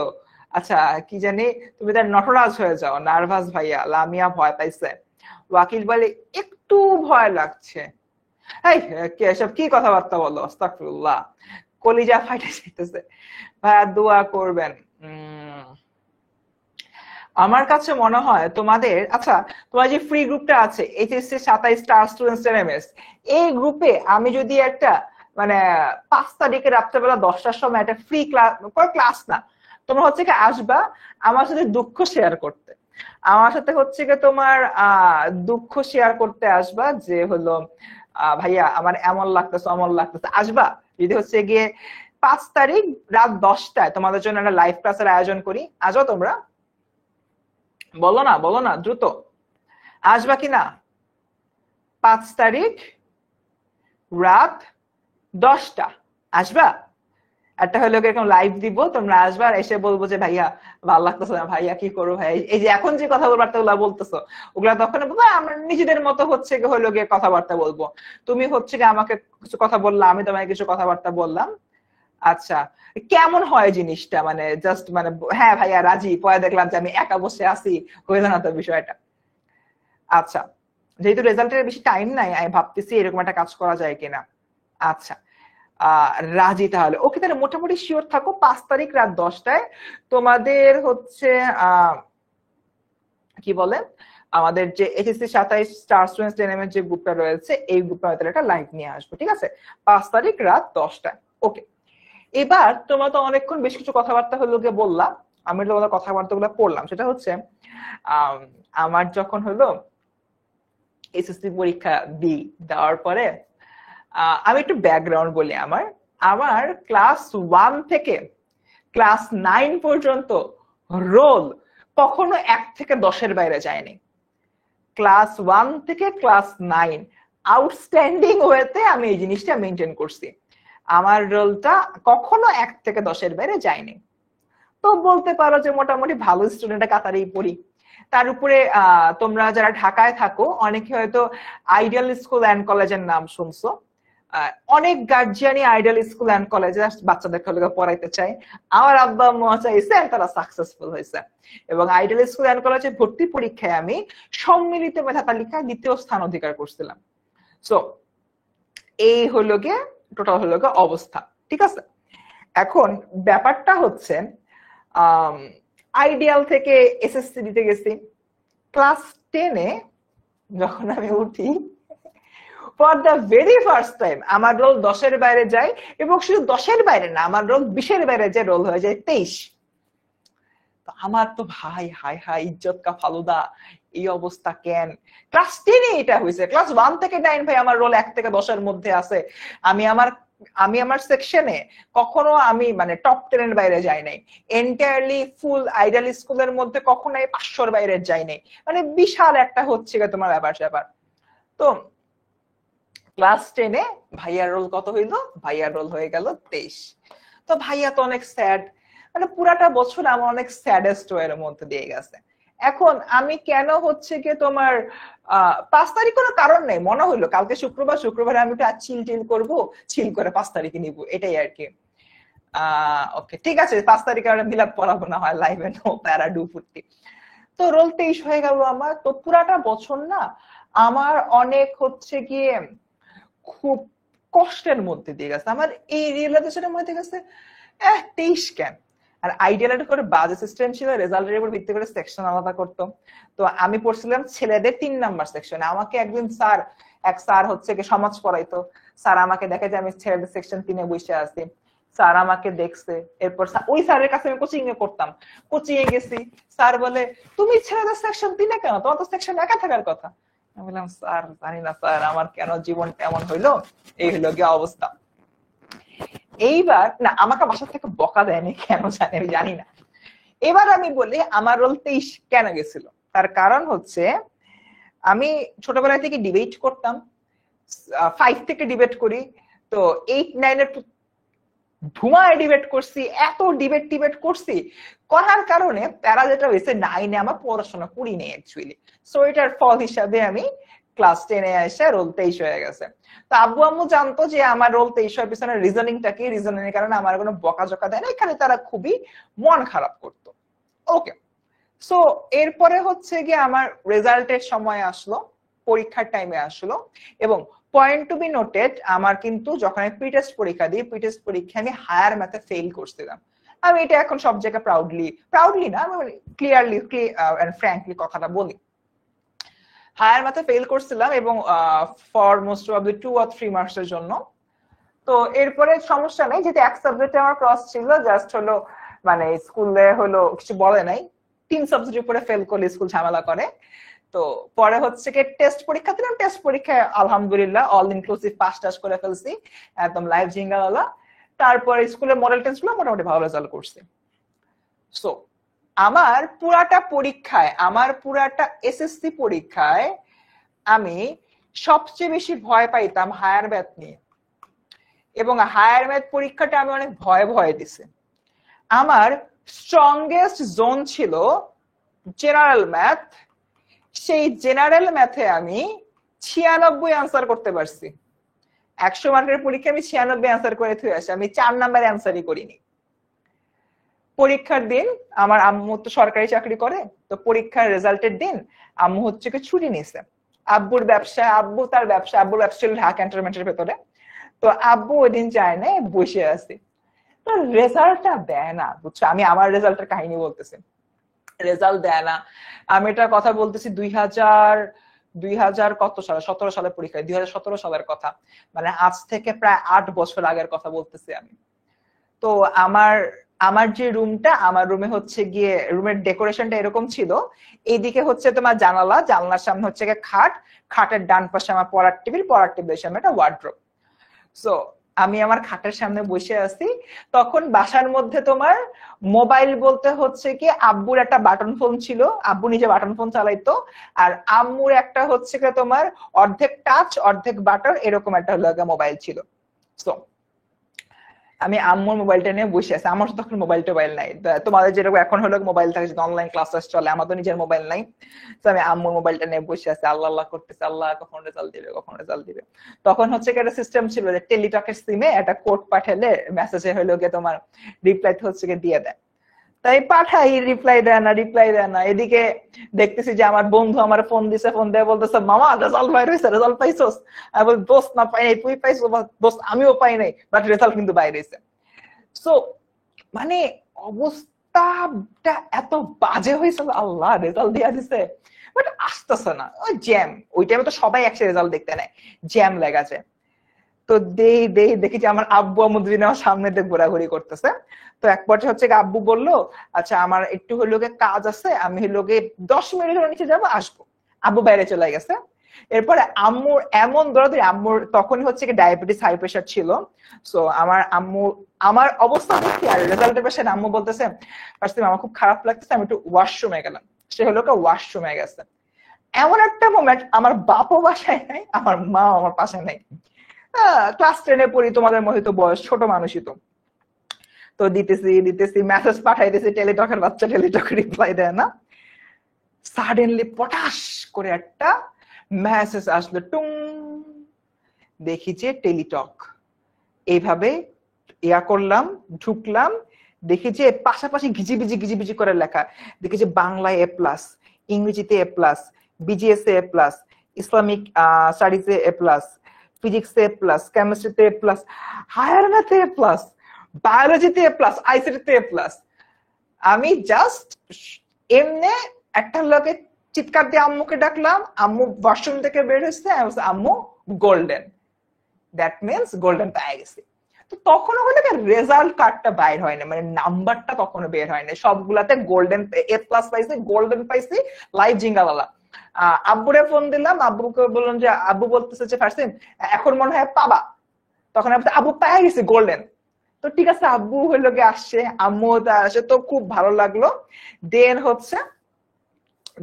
আচ্ছা, কি জানি তুমি তার নটরাজ হয়ে যাও, নার্ভাস ভাইয়া। লামিয়া ভয় পাইছে। ওয়াকিল বলে একটু ভয় লাগছে। এই এসব কি কথাবার্তা বলো, আস্তাগফিরুল্লাহ, কলিজা ফাইটে যাইতেছে। ভাইয়া দোয়া করবেন। আমার কাছে মনে হয় তোমাদের, আচ্ছা তোমার যে ফ্রি গ্রুপটা আছে এইচএসসি 27 স্টার স্টুডেন্টস এমএস, এই গ্রুপে আমি যদি একটা মানে 5 তারিখে রাত্রেবেলা 10টার সময় একটা ফ্রি ক্লাস না, তোমরা হচ্ছে কি আসবা আমার সাথে দুঃখ শেয়ার করতে, আমার সাথে হচ্ছে কি তোমার দুঃখ শেয়ার করতে আসবা, যে হলো ভাইয়া আমার এমন লাগতেছে অমন লাগতেছে, আসবা। যদি হচ্ছে গিয়ে 5 তারিখ রাত 10টায় তোমাদের জন্য একটা লাইভ ক্লাসের আয়োজন করি, আসো তোমরা। বলো না, বলো না দ্রুত, আসবা কিনা? 5 তারিখ রাত 10টা আসবা। একটা হলো এরকম লাইভ দিব, তোমরা আসবা, আর এসে বলবো যে ভাইয়া ভালো লাগতেছে না, ভাইয়া কি করবো ভাই, এই যে এখন যে কথাবার্তা গুলা বলতেছো ওগুলা তখন আমরা নিজেদের মতো হচ্ছে হলো গিয়ে কথাবার্তা বলবো। তুমি হচ্ছে গিয়ে আমাকে কিছু কথা বললা, আমি তোমাকে কিছু কথাবার্তা বললাম। আচ্ছা, কেমন হয় জিনিসটা, মানে জাস্ট মানে হ্যাঁ ভাইয়া রাজি, পরে দেখলাম যে আমি একা বসে আছি, হয়ে না তো বিষয়টা। আচ্ছা, যেহেতু রেজাল্টের বেশি টাইম নাই, আমি ভাবতেছি এরকম একটা কাজ করা যায় কিনা। আচ্ছা, রাজি তাহলে। ওকে, তাহলে মোটামুটি শিওর থাকো 5 তারিখ রাত 10টায় তোমাদের হচ্ছে কি বলে আমাদের যে এইচএসসি 27 স্টার স্টুডেন্টস ডেনামের যে গ্রুপটা রয়েছে, এই গ্রুপটা একটা লাইভ নিয়ে আসবো, ঠিক আছে? 5 তারিখ রাত 10টায়। ওকে, এবার তোমরা তো অনেকক্ষণ বেশ কিছু কথাবার্তা হলো গিয়ে বললাম, আমি তোমাদের কথাবার্তা গুলো পড়লাম। সেটা হচ্ছে আমার যখন হলো এসএসসি পরীক্ষা দেওয়ার পরে আমি একটু ব্যাকগ্রাউন্ড বলি। আমার আমার ক্লাস 1 থেকে ক্লাস 9 পর্যন্ত রোল কখনো 1 থেকে 10-এর বাইরে যায়নি। ক্লাস 1 থেকে ক্লাস 9 আউটস্ট্যান্ডিং ওয়েতে আমি এই জিনিসটা মেনটেন করছি। আমার রোলটা কখনো 1 থেকে 10-এর বাইরে যায়নি। তো বলতে পারো যে মোটামুটি ভালো স্টুডেন্টের কাতারেই পড়ি। তার উপরে তোমরা যারা ঢাকায় থাকো অনেকে হয়তো আইডিয়াল স্কুল অ্যান্ড কলেজের নাম শুনছো। অনেক গার্জিয়ানই আইডিয়াল স্কুল অ্যান্ড কলেজে বাচ্চাদেরকে পড়াইতে চায়। আমার আব্বা আম্মা চাইছে, তারা সাকসেসফুল হয়েছে। এবং আইডিয়াল স্কুল অ্যান্ড কলেজে ভর্তি পরীক্ষায় আমি সম্মিলিত মেধা তালিকায় 2য় স্থান অধিকার করছিলাম। সো এই হলো গিয়ে টোটাল হলো গিয়ে অবস্থা, ঠিক আছে? এখন ব্যাপারটা হচ্ছে আইডিয়াল থেকে এসএসসি দিতে গেছি। ক্লাস 10-এ যখন আমি উঠি, for the very first time আমার রোল 10-এর বাইরে যায়, এবং শুধু 10-এর বাইরে না, আমার রোল 20-এর বাইরে যে রোল হয়ে যায় 23। আমার তো ভাই হাই হাই ইজ্জত কা ফালুদা, এই অবস্থা কেন? ক্লাস 10-এ এটা হয়েছে। ক্লাস 1 থেকে 9 ভাই আমার রোল 1 থেকে 10-এর মধ্যে আছে। আমি আমার আমি আমার সেকশনে কখনো আমি মানে টপ 10 এর বাইরে যাই নাই, এন্টায়ারলি ফুল আইডিয়াল স্কুলের মধ্যে কখনোই 500-র বাইরে যাই নাই, মানে বিশাল একটা হচ্ছে তোমার ব্যাপার স্যাপার। তো ক্লাস 10-এ ভাইয়ার রোল কত হইলো? ভাইয়ার রোল হয়ে গেল 23। তো ভাইয়া তো অনেক স্যাড, মানে পুরাটা বছর আমার অনেক স্যাডেস্ট ওয়ের মধ্যে দিয়ে গেছে। এখন আমি কেন হচ্ছে কি তোমার 5 তারিখ কোনো কারণ নেই, মনে হইলো কালকে শুক্রবার, শুক্রবারে আমি একটু চিল টিল করবো, চিল করে 5 তারিখে নিবো, এটাই আর কি। ওকে ঠিক আছে, 5 তারিখে আমরা মিলাপ পড়াবো না হয় লাইভে, নো প্যারা, ডু ফুর্তি। তো রোল 23 হয়ে গেল আমার। তো পুরাটা বছর না আমার অনেক হচ্ছে গিয়ে খুব কষ্টের মধ্যে দিয়ে গেছে, আমার এই রিয়েলাইজেশনের মধ্যে গেছে 23 কেন। আর আইডিয়াল করে বাজে সিস্টেম ছিল, রেজাল্টের উপর ভিত্তি করে সেকশন আলাদা করতো। তো আমি পড়ছিলাম ছেলেদের 3 নাম্বার সেকশনে। আমাকে একদিন এক স্যার হচ্ছে কি সমাজ পড়াইতো, স্যার আমাকে দেখে যে আমি ছেলেদের সেকশন 3-এ বসে আছি, স্যার আমাকে দেখছে। এরপর ওই স্যারের কাছে আমি কোচিং এ করতাম, কোচিং এ গেছি, স্যার বলে তুমি ছেলেদের সেকশন 3-এ কেন, তোমার তো সেকশন 1-এ থাকার কথা। আমি বললাম স্যার জানি না স্যার, আমার কেন জীবন এমন হইলো, এই হইলো গিয়ে অবস্থা। এইবার না আমাকে বাসা থেকে বকা দেয়নি, কেন জানি আমি জানি না। এবার আমি বলি আমার রোল 23 কেন গেছিল। তার কারণ হচ্ছে আমি ছোটবেলা থেকে ডিবেট করতাম, 5 থেকে ডিবেট করি। তো 8-9 এর ধুমায় ডিবেট করছি, এত ডিবেট করছি, করার কারণে তারা যেটা হয়েছে 9-এ আমার পড়াশোনা করি নেই অ্যাকচুয়ালি। সো এটার ফল হিসাবে আমি ক্লাস 10-এ এসে রোল 23 হয়ে গেছে। তো আব্বু আম্মু জানতো যে আমার রোল 23 হওয়ার পিছনে রিজনিংটা কি, রিজনিং এর কারণে আমার কোনো বকাঝকা দেয় না, এখানে তারা খুবই মন খারাপ করতো। ওকে, সো এরপরে হচ্ছে গিয়ে আমার রেজাল্টের সময় আসলো, পরীক্ষার টাইমে আসলো। এবং পয়েন্ট টু বি নোটেড, আমার কিন্তু যখন আমি প্রি টেস্ট পরীক্ষা দিই, প্রি টেস্ট পরীক্ষায় আমি হায়ার ম্যাথে ফেল করছিলাম। আমি এটা এখন সব জায়গায় প্রাউডলি না, আমি ক্লিয়ারলি এন্ড ফ্র্যাঙ্কলি কথাটা বলি, হায়ার ম্যাথে ফেল করছিলাম এবং ফর মোস্ট প্রবাবলি 2 or 3 মার্কসের জন্য। তো এরপরে সমস্যা নেই, যেহেতু এক সাবজেক্টে আমার ক্রস ছিল, জাস্ট হলো মানে স্কুলে হলো কিছু বলে নাই, 3 সাবজেক্টের উপরে ফেল করলে স্কুল ঝামেলা করে। তো পরে হচ্ছে কি টেস্ট পরীক্ষা দিলাম, টেস্ট পরীক্ষায় আলহামদুলিল্লাহ অল ইনক্লুসিভ পাস টাস করে ফেলছি, একদম লাইভ জিঙ্গাওয়ালা। তারপরে স্কুলের মডেল টেস্ট গুলো মোটামুটি ভালো রেজাল্ট করছি। সো আমার পুরাটা এসএসসি পরীক্ষায় আমি সবচেয়ে বেশি ভয় পাইতাম হায়ার ম্যাথ নিয়ে, এবং হায়ার ম্যাথ পরীক্ষাটা আমি অনেক ভয়ে দিছি। আমার স্ট্রংগেস্ট জোন ছিল জেনারেল ম্যাথ, সেই জেনারেল ম্যাথে আমি 96 আনসার করতে পারছি। 100 মার্কের পরীক্ষা আমি 96 আনসার করে থুয়ে আসি, আমি 4 নাম্বার আনসারই করিনি। পরীক্ষার দিন আমার আম্মু তো সরকারি চাকরি করে, তো পরীক্ষার রেজাল্টের দিন আম্মু হচ্ছে কি ছুটি নিছে, আব্বুর ব্যবসা আব্বুর ব্যবসা ছিল ঢাকা ক্যান্টনমেন্টের ভেতরে। তো আব্বু ওই দিন যায় না, বসে আছে। তো রেজাল্টটা দেয় না, বুঝছো, আমি আমার রেজাল্টের কাহিনী বলতেছি, রেজাল্ট দেয় না। আমি এটা কথা বলতেছি 2000 কত সালে, 17 সালের পরীক্ষায়, 2017 সালের কথা, মানে আজ থেকে প্রায় 8 বছর আগের কথা বলতেছি আমি। তো আমার যে রুমটা, আমার রুমে হচ্ছে গিয়ে রুমের ডেকোরেশনটা এরকম ছিল, এইদিকে হচ্ছে তোমার জানলার সামনে হচ্ছে গিয়ে খাটের ডান পাশে আমার পড়ার টেবিলের সামনে একটা ওয়ার্ড্রোব। সো আমি আমার খাটের সামনে বসে আছি, তখন বাসার মধ্যে তোমার মোবাইল বলতে হচ্ছে কি আব্বুর একটা বাটন ফোন ছিল, আব্বু নিজে বাটন ফোন চালাইতো, আর আম্মুর একটা হচ্ছে কি তোমার অর্ধেক টাচ অর্ধেক বাটন এরকম একটা মোবাইল ছিল। সো আমি আম্মুর মোবাইলটা নিয়ে বসে আছি, আমার তখন মোবাইল নাই, তোমাদের যেরকম এখন হলো মোবাইল থাকে অনলাইন ক্লাস চলে, আমার তো নিজের মোবাইল নাই। তো আমি আম্মুর মোবাইলটা নিয়ে বসে আছি, আল্লাহ করতেছি, আল্লাহ কখন রেজাল্ট দিবে। তখন হচ্ছে একটা সিস্টেম ছিল যে টেলিটকের সিমে একটা কোড পাঠালে মেসেজে হলো গিয়ে তোমার রিপ্লাই হচ্ছে গিয়ে দিয়ে দেয়। তাই পাঠাই, রিপ্লাই দেয় না। এদিকে দেখতেছি যে আমার বন্ধু আমার ফোন দিয়ে বলতেছে মামা রেজাল্ট বাইরে হয়েছে, রেজাল্ট পাইছোস? আমি বল দোস্ত না পাই নাই, তুই পাইছো? দোস্ত আমিও পাই নাই, বাট রেজাল্ট কিন্তু বাইরে হয়েছে। সো মানে অবস্থাটা এত বাজে হয়েছে, আল্লাহ রেজাল্ট দিয়া দিছে, বাট আসতেছে না, ওই জ্যাম, ওই টাইমে তো সবাই একসাথে রেজাল্ট দেখতে নেয়, জ্যাম লেগেছে। তো দেখি যে আমার আব্বু আম্মু দুজনে আমার সামনে দিয়ে ঘোরাঘুরি করতেছে। তো এক পর্যায়ে হচ্ছে আব্বু বললো আচ্ছা আমার একটু হলো কাজ আছে, আমি হলো 10 মিনিটের নিচে যাবো, আসবো। আব্বু বাইরে চলে গেছে। এরপরে আম্মুর এমন দৌড়াদৌড়ি, আম্মুর তখন হচ্ছে কি ডায়াবেটিস হাই প্রেশার ছিল। সো আমার আম্মু আমার অবস্থা দেখি আর রেজাল্টের পেছনে আম্মু বলতেছে আমার খুব খারাপ লাগতেছে, আমি একটু ওয়াশরুমে গেলাম। সে হলো ওয়াশরুমে গেছে। এমন একটা মোমেন্ট, আমার বাপও বাসায় নাই, আমার মা আমার পাশে নাই। ক্লাস 10-এ পড়ি, তোমাদের মধ্যে তো বয়স, ছোট মানুষই তো। তো দিতেছি মেসেজ পাঠাইতেছি, টেলিটকের বাচ্চা টেলিটক রিপ্লাই দেয় না। সাডেনলি পটাশ করে একটা মেসেজ আসলো, টুং। দেখি যে টেলিটক। এইভাবে ইয়া করলাম, ঢুকলাম, দেখি যে পাশাপাশি ঘিজিবিজি করে লেখা। দেখি যে বাংলায় A+, ইংরেজিতে A+, বিজিএস A+, ইসলামিক স্টাডিজে A+, ফিজিক্সে A+, কেমিস্ট্রিতে A+, হায়ার ম্যাথে A+, বায়োলজিতে A+, আইসিটিতে A+। আমি জাস্ট এমনে একটা লোকে চিৎকার দিয়ে আম্মুকে ডাকলাম, আম্মু ওয়াশরুম থেকে বের হয়েছে, আম্মু গোল্ডেন। দ্যাট মিনস গোল্ডেন পেয়ে গেছি। তো তখনও হলো রেজাল্ট কার্ডটা বাইর হয় না, মানে নাম্বারটা তখনও বের হয় না। সবগুলাতে গোল্ডেন A+ পাইছি, গোল্ডেন পাইছি, লাইভ জিঙ্গালালা। আব্বুরে ফোন দিলাম, আব্বুকে বললাম যে আব্বু বলতেছে যে ফারসিন এখন মনে হয় পাবা। তখন আব্বু পেয়ে গেছি গোল্ডেন। তো ঠিক আছে, আব্বু হইলো গিয়ে আসছে, আম্মু আসে, তো খুব ভালো লাগলো। দেন হচ্ছে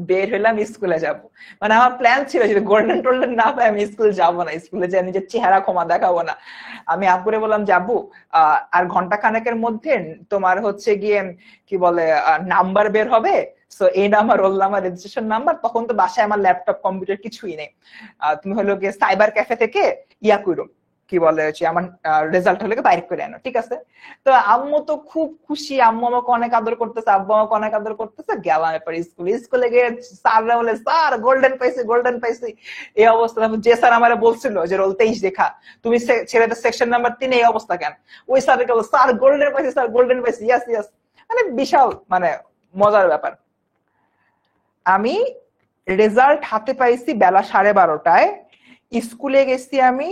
বের হইলাম, স্কুলে যাব। মানে আমার প্ল্যান ছিল যে গোল্ডেন টোল্ডেন না পাই আমি স্কুলে যাবো না, স্কুলে যাই নিজের চেহারা ক্ষমা দেখাবো না। আমি আব্বুরে বললাম যে আব্বু আর ঘন্টা খানেকের মধ্যে তোমার হচ্ছে গিয়ে কি বলে নাম্বার বের হবে। সো এই number, roll number, registration number. তখন তো বাসায় আমার ল্যাপটপ কম্পিউটার কিছুই নেই। তুমি হলো গিয়ে সাইবার ক্যাফে থেকে ইয়া করো, কি বলে আমার রেজাল্ট হলে বাইর করে আনো, ঠিক আছে? তো আম্মু তো খুব খুশি, আম্মু আমাকে অনেক আদর করতেছে, আব্বু আমাকে অনেক আদর করতেছে। গেলাম এরপর স্কুলে গিয়ে স্যাররা বলে স্যার গোল্ডেন পাইছি, গোল্ডেন পাইছি। এই অবস্থা। যে স্যার আমার বলছিল যে রোল 23 দেখা, তুমি ছেলেদের সেকশন নাম্বার 3 এই অবস্থা কেন, ওই স্যারকে বল স্যার গোল্ডেন পাইছি, স্যার গোল্ডেন পাইছি। ইয়াস ইয়াস, মানে বিশাল মানে মজার ব্যাপার। আমি রেজাল্ট হাতে পাইছি বেলা 12:30টায়। স্কুলে গেছি আমি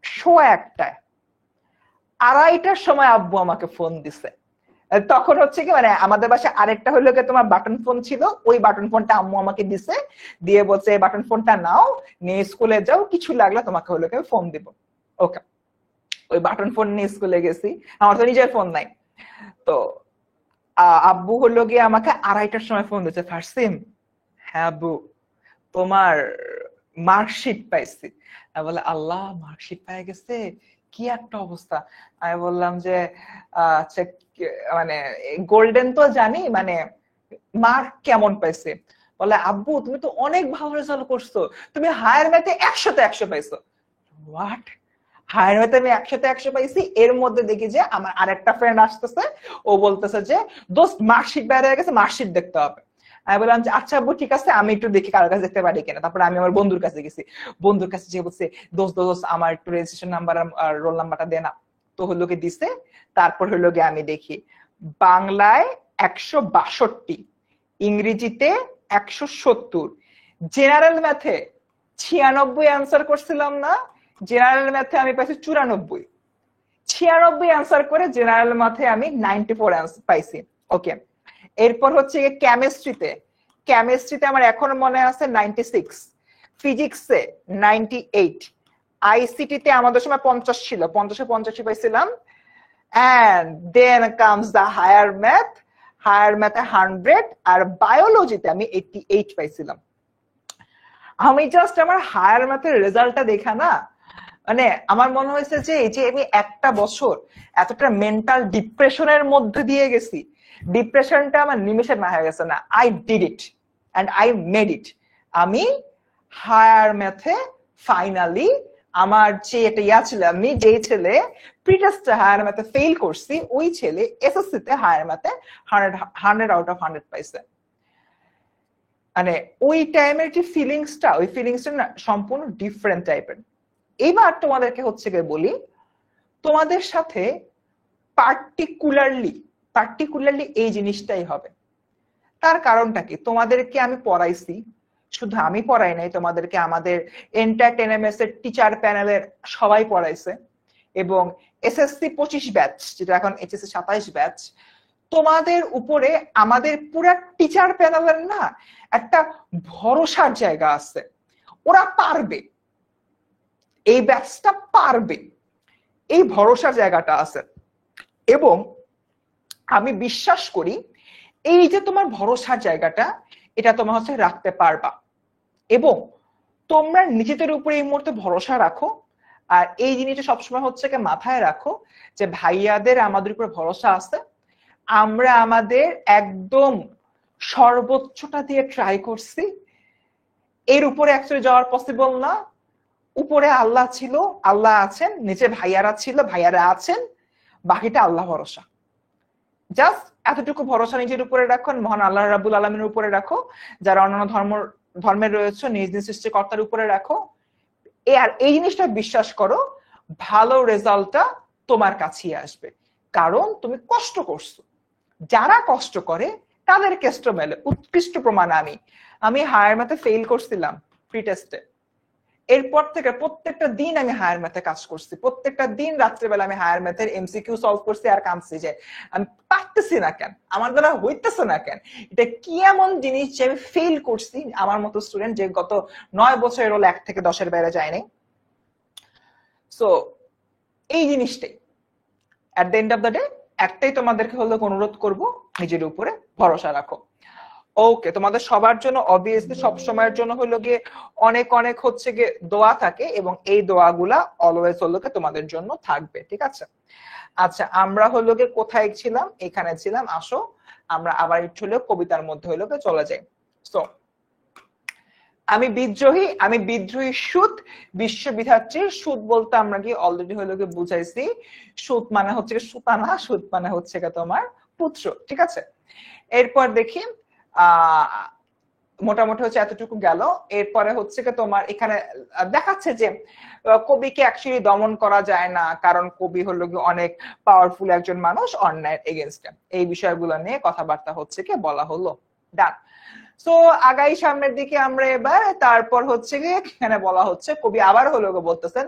1:15টায়। 2:30টার সময় আব্বু আমাকে ফোন দিছে। তখন হচ্ছে কি মানে আমাদের বাসায় আরেকটা হলো কি তোমার বাটন ফোন ছিল, ওই বাটন ফোনটা আম্মু আমাকে দিছে, দিয়ে বলছে এই বাটন ফোনটা নাও, নিয়ে স্কুলে যাও, কিছু লাগলে তোমাকে হলো কি ফোন দিব। ওকে, ওই বাটন ফোন নিয়ে স্কুলে গেছি, আমার তো নিজের ফোন নাই। তো আব্বু হলো গিয়ে আমাকে 2:30টার সময় ফোন দিচ্ছে, ফারসিম হ্যাঁ আব্বু তোমার মার্কশিট পাইছি। আমি বলে আল্লাহ, মার্কশিট পেয়ে গেছে, কি একটা অবস্থা। আমি বললাম যে আচ্ছা মানে গোল্ডেন তো জানি, মানে মার্ক কেমন পাইছে? বলে আব্বু তুমি তো অনেক ভালো রেজাল্ট করছো, তুমি হায়ার ম্যাথে 100-তে 100 পাইছো। হোয়াট? হায়ার ম্যাথে আমি 100-তে 100 পাইছি? এর মধ্যে দেখি যে আমার আরেকটা ফ্রেন্ড আসতেছে, ও বলতেছে যে দোস্ত মার্কশিট বের হয়ে গেছে, মার্কশিট দেখতে হবে। আমি বললাম যে আচ্ছা আব্বু ঠিক আছে, আমি একটু দেখি কারোর কাছে দেখতে পারি কিনা। তারপরে আমি আমার বন্ধুর কাছে গেছি, বন্ধুর কাছে যে বলছে দোস্ত দোস্ত আমার একটু রেজিস্ট্রেশন নাম্বার আর রোল নাম্বারটা দে না। তো হলো কি দিছে। তারপর হলো গিয়ে আমি দেখি বাংলায় 162, ইংরেজিতে 170, জেনারেল ম্যাথে 96 অ্যান্সার করছিলাম না, জেনারেল ম্যাথে আমি পাইছি 94। 96 অ্যান্সার করে জেনারেল ম্যাথে আমি 94 অ্যান্সার পাইছি। ওকে, এরপর হচ্ছে কেমিস্ট্রিতে আমার এখন মনে আছে 96, ফিজিক্সে 98, আইসিটিতে আমাদের সময় 50 ছিল, 50-এ 85 পাইছিলাম। And then comes the higher ম্যাথে 100, আর বায়োলজিতে আমি 88 পাইছিলাম। আমি জাস্ট আমার হায়ার ম্যাথের রেজাল্টটা দেখা না, মানে আমার মনে হয়েছে যে এই যে আমি একটা বছর এতটা মেন্টাল ডিপ্রেশনের মধ্যে দিয়ে গেছি, ডিপ্রেশনটা আমার নিমেষে না হয়ে গেছে না। I did it and I made it. আমি হায়ার ম্যাথে ফাইনালি আমার যে এটা ইয়া ছিল, আমি যেই ছেলে প্রিটেস্টে হায়ার ম্যাথে ফেল করছি, ওই ছেলে এসএসসি তে হায়ার ম্যাথে 100 আউট অফ 100 পাইছে। মানে ওই টাইমের যে ফিলিংসটা, ওই ফিলিংসটা না সম্পূর্ণ ডিফারেন্ট টাইপের। এবার তোমাদেরকে হচ্ছে গিয়ে বলি, তোমাদের সাথে পার্টিকুলারলি এই জিনিসটাই হবে। তার কারণটা কি? তোমাদেরকে আমি পড়াইছি, শুধু আমি পড়াই নাই, তোমাদেরকে আমাদের এন্টারটেনমেন্টস এর টিচার প্যানেলের সবাই পড়াইছে, এবং এসএসসি 25 ব্যাচ, যেটা এখন এইচএসসি 27 ব্যাচ, তোমাদের উপরে আমাদের পুরা টিচার প্যানেলের না একটা ভরসার জায়গা আছে। ওরা পারবে, এই ব্যাচটা পারবে, এই ভরসার জায়গাটা আছে। এবং আমি বিশ্বাস করি এই যে তোমার ভরসার জায়গাটা, এটা তোমার হচ্ছে রাখতে পারবা। এবং তোমরা নিজেদের উপরে এই মুহূর্তে ভরসা রাখো। আর এই জিনিসটা সবসময় হচ্ছে কি মাথায় রাখো যে ভাইয়াদের আমাদের উপরে ভরসা আছে, আমরা আমাদের একদম সর্বোচ্চটা দিয়ে ট্রাই করছি। এর উপরে অ্যাকচুয়ালি যাওয়ার পসিবল না। উপরে আল্লাহ ছিল, আল্লাহ আছেন, নিচে ভাইয়ারা ছিল, ভাইয়ারা আছেন, বাকিটা আল্লাহ ভরসা। জাস্ট এতটুকু ভরসা নিজের উপরে রাখো, মহান আল্লাহ রাব্বুল আলামিনের উপরে রাখো, যারা অন্যান্য ধর্মের রয়েছে নিজ নিজ সৃষ্টিকর্তার উপরে রাখো। আর এই জিনিসটা বিশ্বাস করো, ভালো রেজাল্টটা তোমার কাছেই আসবে, কারণ তুমি কষ্ট করছো। যারা কষ্ট করে তাদের কেষ্ট মেলে। উৎকৃষ্ট প্রমাণ আমি হায়ার ম্যাথে ফেল করছিলাম প্রি টেস্টে। এরপর থেকে প্রত্যেকটা দিন আমি হায়ার ম্যাথে কাজ করছি, প্রত্যেকটা দিন রাত্রেবেলা আমি হায়ার ম্যাথের এমসিকিউ সলভ করছি আর কাঁদছি যে আমি পারতেছি না কেন, আমার দ্বারা হইতেছে না কেন, এটা কি এমন জিনিস যে আমি ফেল করছি। আমার মতো স্টুডেন্ট যে গত 9 বছরের হলো 1 থেকে 10-এর বাইরে যায়নি। সো এই জিনিসটাই at the end of the day একটাই তোমাদেরকে হলো অনুরোধ করব, নিজের উপরে ভরসা রাখো। ওকে, তোমাদের সবার জন্য অবভিয়াসলি সব সময়ের জন্য হলো গিয়ে অনেক অনেক হচ্ছে গিয়ে দোয়া থাকে, এবং এই দোয়াগুলা অলওয়েজ হলো গিয়ে তোমাদের জন্য থাকবে, ঠিক আছে? আচ্ছা, আমরা হলো গিয়ে কোথায় ছিলাম? এখানে ছিলাম। আসো আমরা আবার একটু হলো কবিতার মধ্যে হলো গিয়ে চলে যাই। সো আমি বিদ্রোহী সুত, বিশ্ববিধাত্রীর সুত বলতে আমরা কি অলরেডি হলো গিয়ে বুঝাইছি। সুত মানে হচ্ছে সুতানা, সুত মানে হচ্ছে তোমার পুত্র, ঠিক আছে? এরপর দেখি মোটামুটি হচ্ছে এতটুকু গেল। এরপরে হচ্ছে কি তোমার এখানে দেখাচ্ছে যে কবিকে অ্যাকচুয়ালি দমন করা যায় না, কারণ কবি হলো কি অনেক পাওয়ারফুল একজন মানুষ, অন্যায়ের এগেনস্টে। এই বিষয়গুলো নিয়ে কথাবার্তা হচ্ছে কি বলা হলো। ডান। সো আগাই সামনের দিকে আমরা এবার। তারপর হচ্ছে কি এখানে বলা হচ্ছে, কবি আবার হলো বলতেছেন,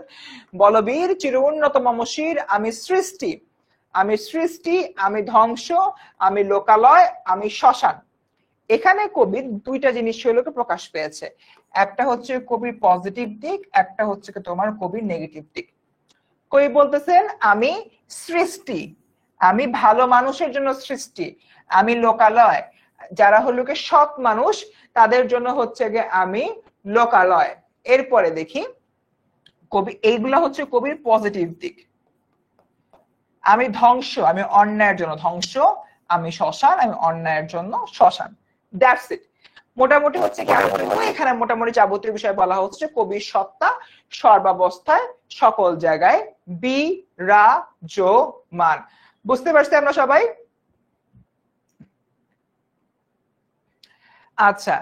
বলবীর চির উন্নত মমশির আমি সৃষ্টি, আমি ধ্বংস, আমি লোকালয়, আমি শ্মশান। এখানে কবির দুইটা জিনিস হলো প্রকাশ পেয়েছে। একটা হচ্ছে কবির পজিটিভ দিক, একটা হচ্ছে তোমার কবির নেগেটিভ দিক। কবি বলতেছেন আমি সৃষ্টি, আমি ভালো মানুষের জন্য সৃষ্টি, আমি লোকালয়, যারা হলো সৎ মানুষ তাদের জন্য হচ্ছে গে আমি লোকালয়। এরপরে দেখি কবি, এইগুলা হচ্ছে কবির পজিটিভ দিক। আমি ধ্বংস, আমি অন্যায়ের জন্য ধ্বংস, আমি শ্মশান, আমি অন্যায়ের জন্য শ্মশান। That's it. মোটামুটি হচ্ছে এখানে মোটামুটি যাবতীয় বিষয় বলা হচ্ছে কবির সত্তা সর্বাবস্থায় সকল জায়গায় বিরাজমান। বুঝতে পারছি আমরা সবাই? আচ্ছা,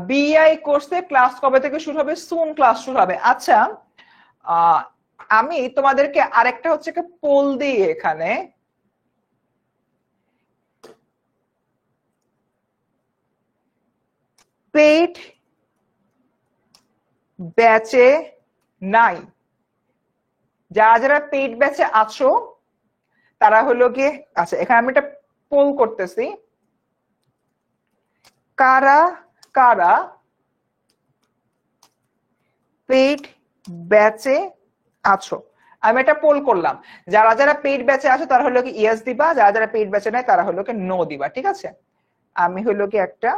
বিআই কোর্সে ক্লাস কবে থেকে শুরু হবে? সুন ক্লাস শুরু হবে। আচ্ছা, আমি তোমাদেরকে আরেকটা হচ্ছে পোল দিই এখানে। পেইড ব্যাচে নাই, যারা যারা পেইড ব্যাচে আছো তারা হলো গিয়ে, আচ্ছা এখানে আমি একটা পোল করতেছি, কারা কারা পেইড ব্যাচে আছো। আমি একটা পোল করলাম, যারা যারা পেইড ব্যাচে আছো তারা হলো কি ইয়েস দিবা, যারা যারা পেইড ব্যাচে নাই তারা হলো কি নো দিবা, ঠিক আছে? আমি হলো কি একটা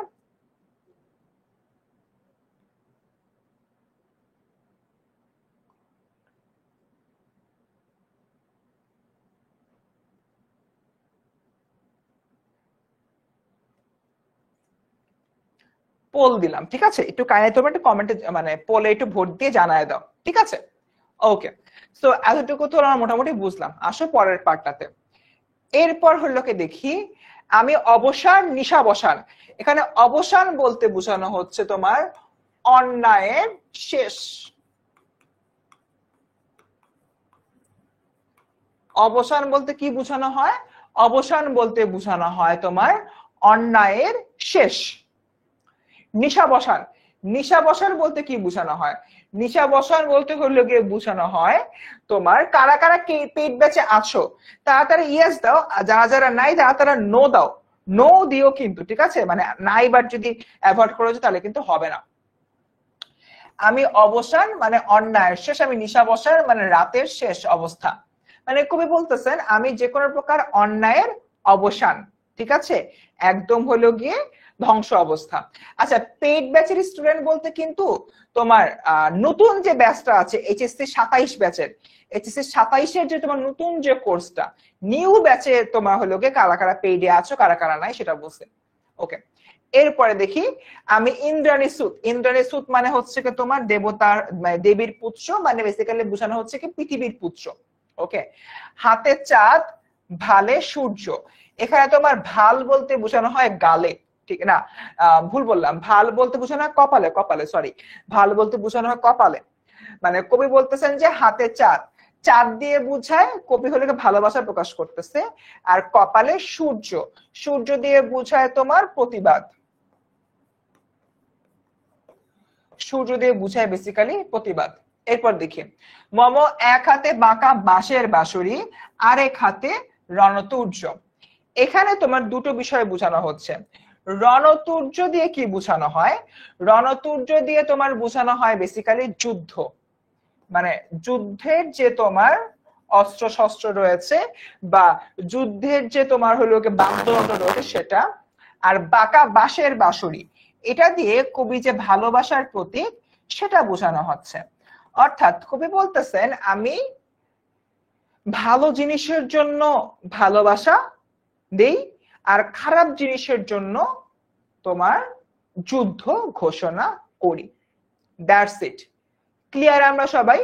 পোল দিলাম, ঠিক আছে? একটু কাইন্ডলি তোমরা একটু কমেন্টে মানে পোলে একটু ভোট দিয়ে জানায় দাও, ঠিক আছে? ওকে, সো এতটুকু তো আমরা মোটামুটি বুঝলাম। আসো পরের পার্টটাতে। এরপর হলো কি দেখি আমি অবসান নিশাবসান। এখানে অবসান বলতে বোঝানো হচ্ছে তোমার অন্যায়ের শেষ। অবসান বলতে কি বোঝানো হয়? অবসান বলতে বোঝানো হয় তোমার অন্যায়ের শেষ। নিশাবসান, নিশাবসান বলতে কি বোঝানো হয়? নিশাবসান বলতে হলো গিয়ে বোঝানো হয় তোমার কারা কারা পেইড ব্যাচে আছো তারা তারা ইয়েস দাও, যারা যারা নাই তারা তারা নো দাও। নো দিও কিন্তু, ঠিক আছে? মানে নাই, বাট যদি অ্যাভয়েড করেছো তাহলে কিন্তু হবে না। আমি অবসান মানে অন্যায়ের শেষ, আমি নিশাবসার মানে রাতের শেষ অবস্থা। মানে কবি বলতেছেন আমি যে কোনো প্রকার অন্যায়ের অবসান, ঠিক আছে, একদম হলো গিয়ে ধ্বংস অবস্থা। আচ্ছা, পেইড ব্যাচের স্টুডেন্ট বলতে কিন্তু তোমার নতুন যে ব্যাচটা আছে এইচএসসি 27 ব্যাচের, এইচএসসি 27-এর যে তোমার নতুন যে কোর্সটা, নিউ ব্যাচে তোমার হলো গিয়ে কারা কারা পেইডে আছো কারা কারা নাই সেটা বলছে। ওকে, এরপরে দেখি আমি ইন্দ্রাণী সুত। ইন্দ্রাণী সুত মানে হচ্ছে কি তোমার দেবতার দেবীর পুত্র, মানে বেসিক্যালি বোঝানো হচ্ছে কি পৃথিবীর পুত্র। ওকে, হাতে চাঁদ ভালে সূর্য, এখানে তোমার ভাল বলতে বোঝানো হয় গালে, ঠিক না, ভুল বললাম, ভাল বলতে বোঝানো হয় কপালে, কপালে সরি, ভাল বলতে বোঝানো হয় কপালে। মানে কবি বলতেছেন যে হাতে চাঁদ, চাঁদ দিয়ে বুঝায় কবি হলে ভালোবাসা প্রকাশ করতেছে, আর কপালে সূর্য, সূর্য দিয়ে বুঝায় তোমার প্রতিবাদ, সূর্য দিয়ে বুঝায় বেসিক্যালি প্রতিবাদ। এরপর দেখি মম এক হাতে বাঁকা বাঁশের বাঁশুরি, আর এক হাতে রণতুর্য। এখানে তোমার দুটো বিষয় বোঝানো হচ্ছে। রণতুর্য দিয়ে কি বোঝানো হয়? রণতুর্য দিয়ে তোমার বোঝানো হয় বেসিক্যালি যুদ্ধ, মানে যুদ্ধের যে তোমার অস্ত্র শস্ত্র রয়েছে বা যুদ্ধের যে তোমার হলো বাদ্যযন্ত্র রয়েছে সেটা। আর বাঁকা বাঁশের বাঁশুরি, এটা দিয়ে কবি যে ভালোবাসার প্রতীক সেটা বোঝানো হচ্ছে। অর্থাৎ কবি বলতেছেন আমি ভালো জিনিসের জন্য ভালোবাসা দেই, আর খারাপ জিনিসের জন্য তোমার যুদ্ধ ঘোষণা করি। That's it. ক্লিয়ার আমরা সবাই?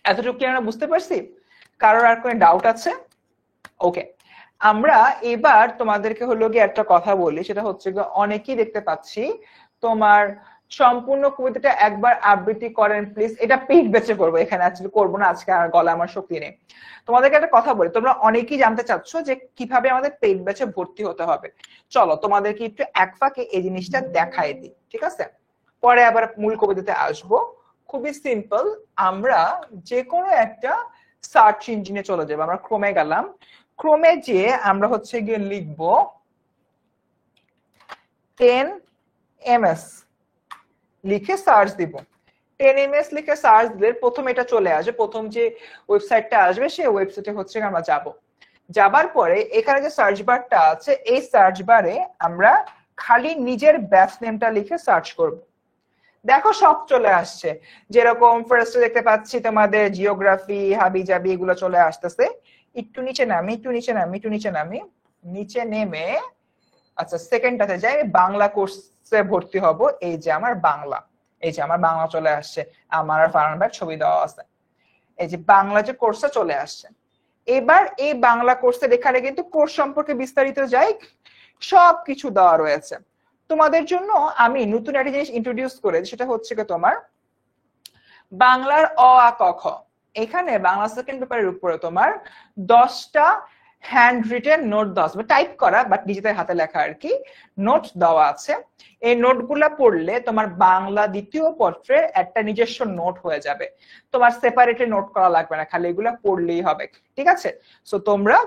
এতটুকু কি আমরা বুঝতে পারছি? কারোর আর কোনো ডাউট আছে? ওকে, আমরা এবার তোমাদেরকে হলো গিয়ে একটা কথা বলি, সেটা হচ্ছে অনেকেই দেখতে পাচ্ছি তোমার সম্পূর্ণ কবিতাটা একবার আবৃত্তি করেন প্লিজ। এটা পেইড ব্যাচে করবো, এখানে আজকে করবো না, আজকে আর গলা আমার শক্তি নেই। তোমাদেরকে একটা কথা বলি, তোমরা অনেকেই জানতে চাচ্ছ যে কিভাবে আমাদের পেইড ব্যাচে ভর্তি হতে হবে। চলো তোমাদেরকে একটু এক ফাঁকে এই জিনিসটা দেখাই দিই, ঠিক আছে? পরে আবার মূল কবিতাতে আসবো। খুবই সিম্পল, আমরা যে কোনো একটা সার্চ ইঞ্জিনে চলে যাবো। আমরা ক্রোমে গেলাম, ক্রোমে যে আমরা হচ্ছে গিয়ে লিখবো 10ms, লিখে সার্চ দিব। 10ms লিখে সার্চ দিলে প্রথম এটা চলে আসবে, প্রথম যে ওয়েবসাইটটা আসবে সেই ওয়েবসাইটে হচ্ছে আমরা যাব। যাবার পরে এখানে যে সার্চ বারটা আছে এই সার্চ বারে আমরা খালি নিজের ব্যাচ নেমটা লিখে সার্চ করব। দেখো সব চলে আসছে, যেরকম ফার্স্টে দেখতে পাচ্ছি তোমাদের জিওগ্রাফি হাবিজাবি এগুলো চলে আসতেছে। একটু নিচে নামি, একটু নিচে নামি, একটু নিচে নামি, নিচে নেমে আচ্ছা সেকেন্ডটাতে যাই, বাংলা কোর্সে ভর্তি হব। এই যে আমার বাংলা, এই যে আমার বাংলা চলে আসছে, আমার আর ফারহান ভাইয়ের ছবি দেওয়া আছে। এই যে বাংলা যে কোর্সটা চলে আসছে। এবার এই বাংলা কোর্সের এখানে কিন্তু কোর্স সম্পর্কে বিস্তারিত যাই, সবকিছু দেওয়া রয়েছে। তোমাদের জন্য আমি নতুন একটা জিনিস ইন্ট্রোডিউস করে, সেটা হচ্ছে কি তোমার বাংলার অ আ ক খ। এখানে বাংলা সেকেন্ড পেপারের উপরে তোমার 10টা হ্যান্ড রিটেন নোট দেওয়া আছে, টাইপ করা বাট নিজেদের হাতে লেখা আর কি, নোট দেওয়া আছে। এই নোটগুলা পড়লে তোমার বাংলা দ্বিতীয় পত্রের একটা নিজস্ব নোট হয়ে যাবে, তোমার সেপারেটে নোট করা লাগবে না, খালি এগুলা পড়লেই হবে, ঠিক আছে? সো তোমরা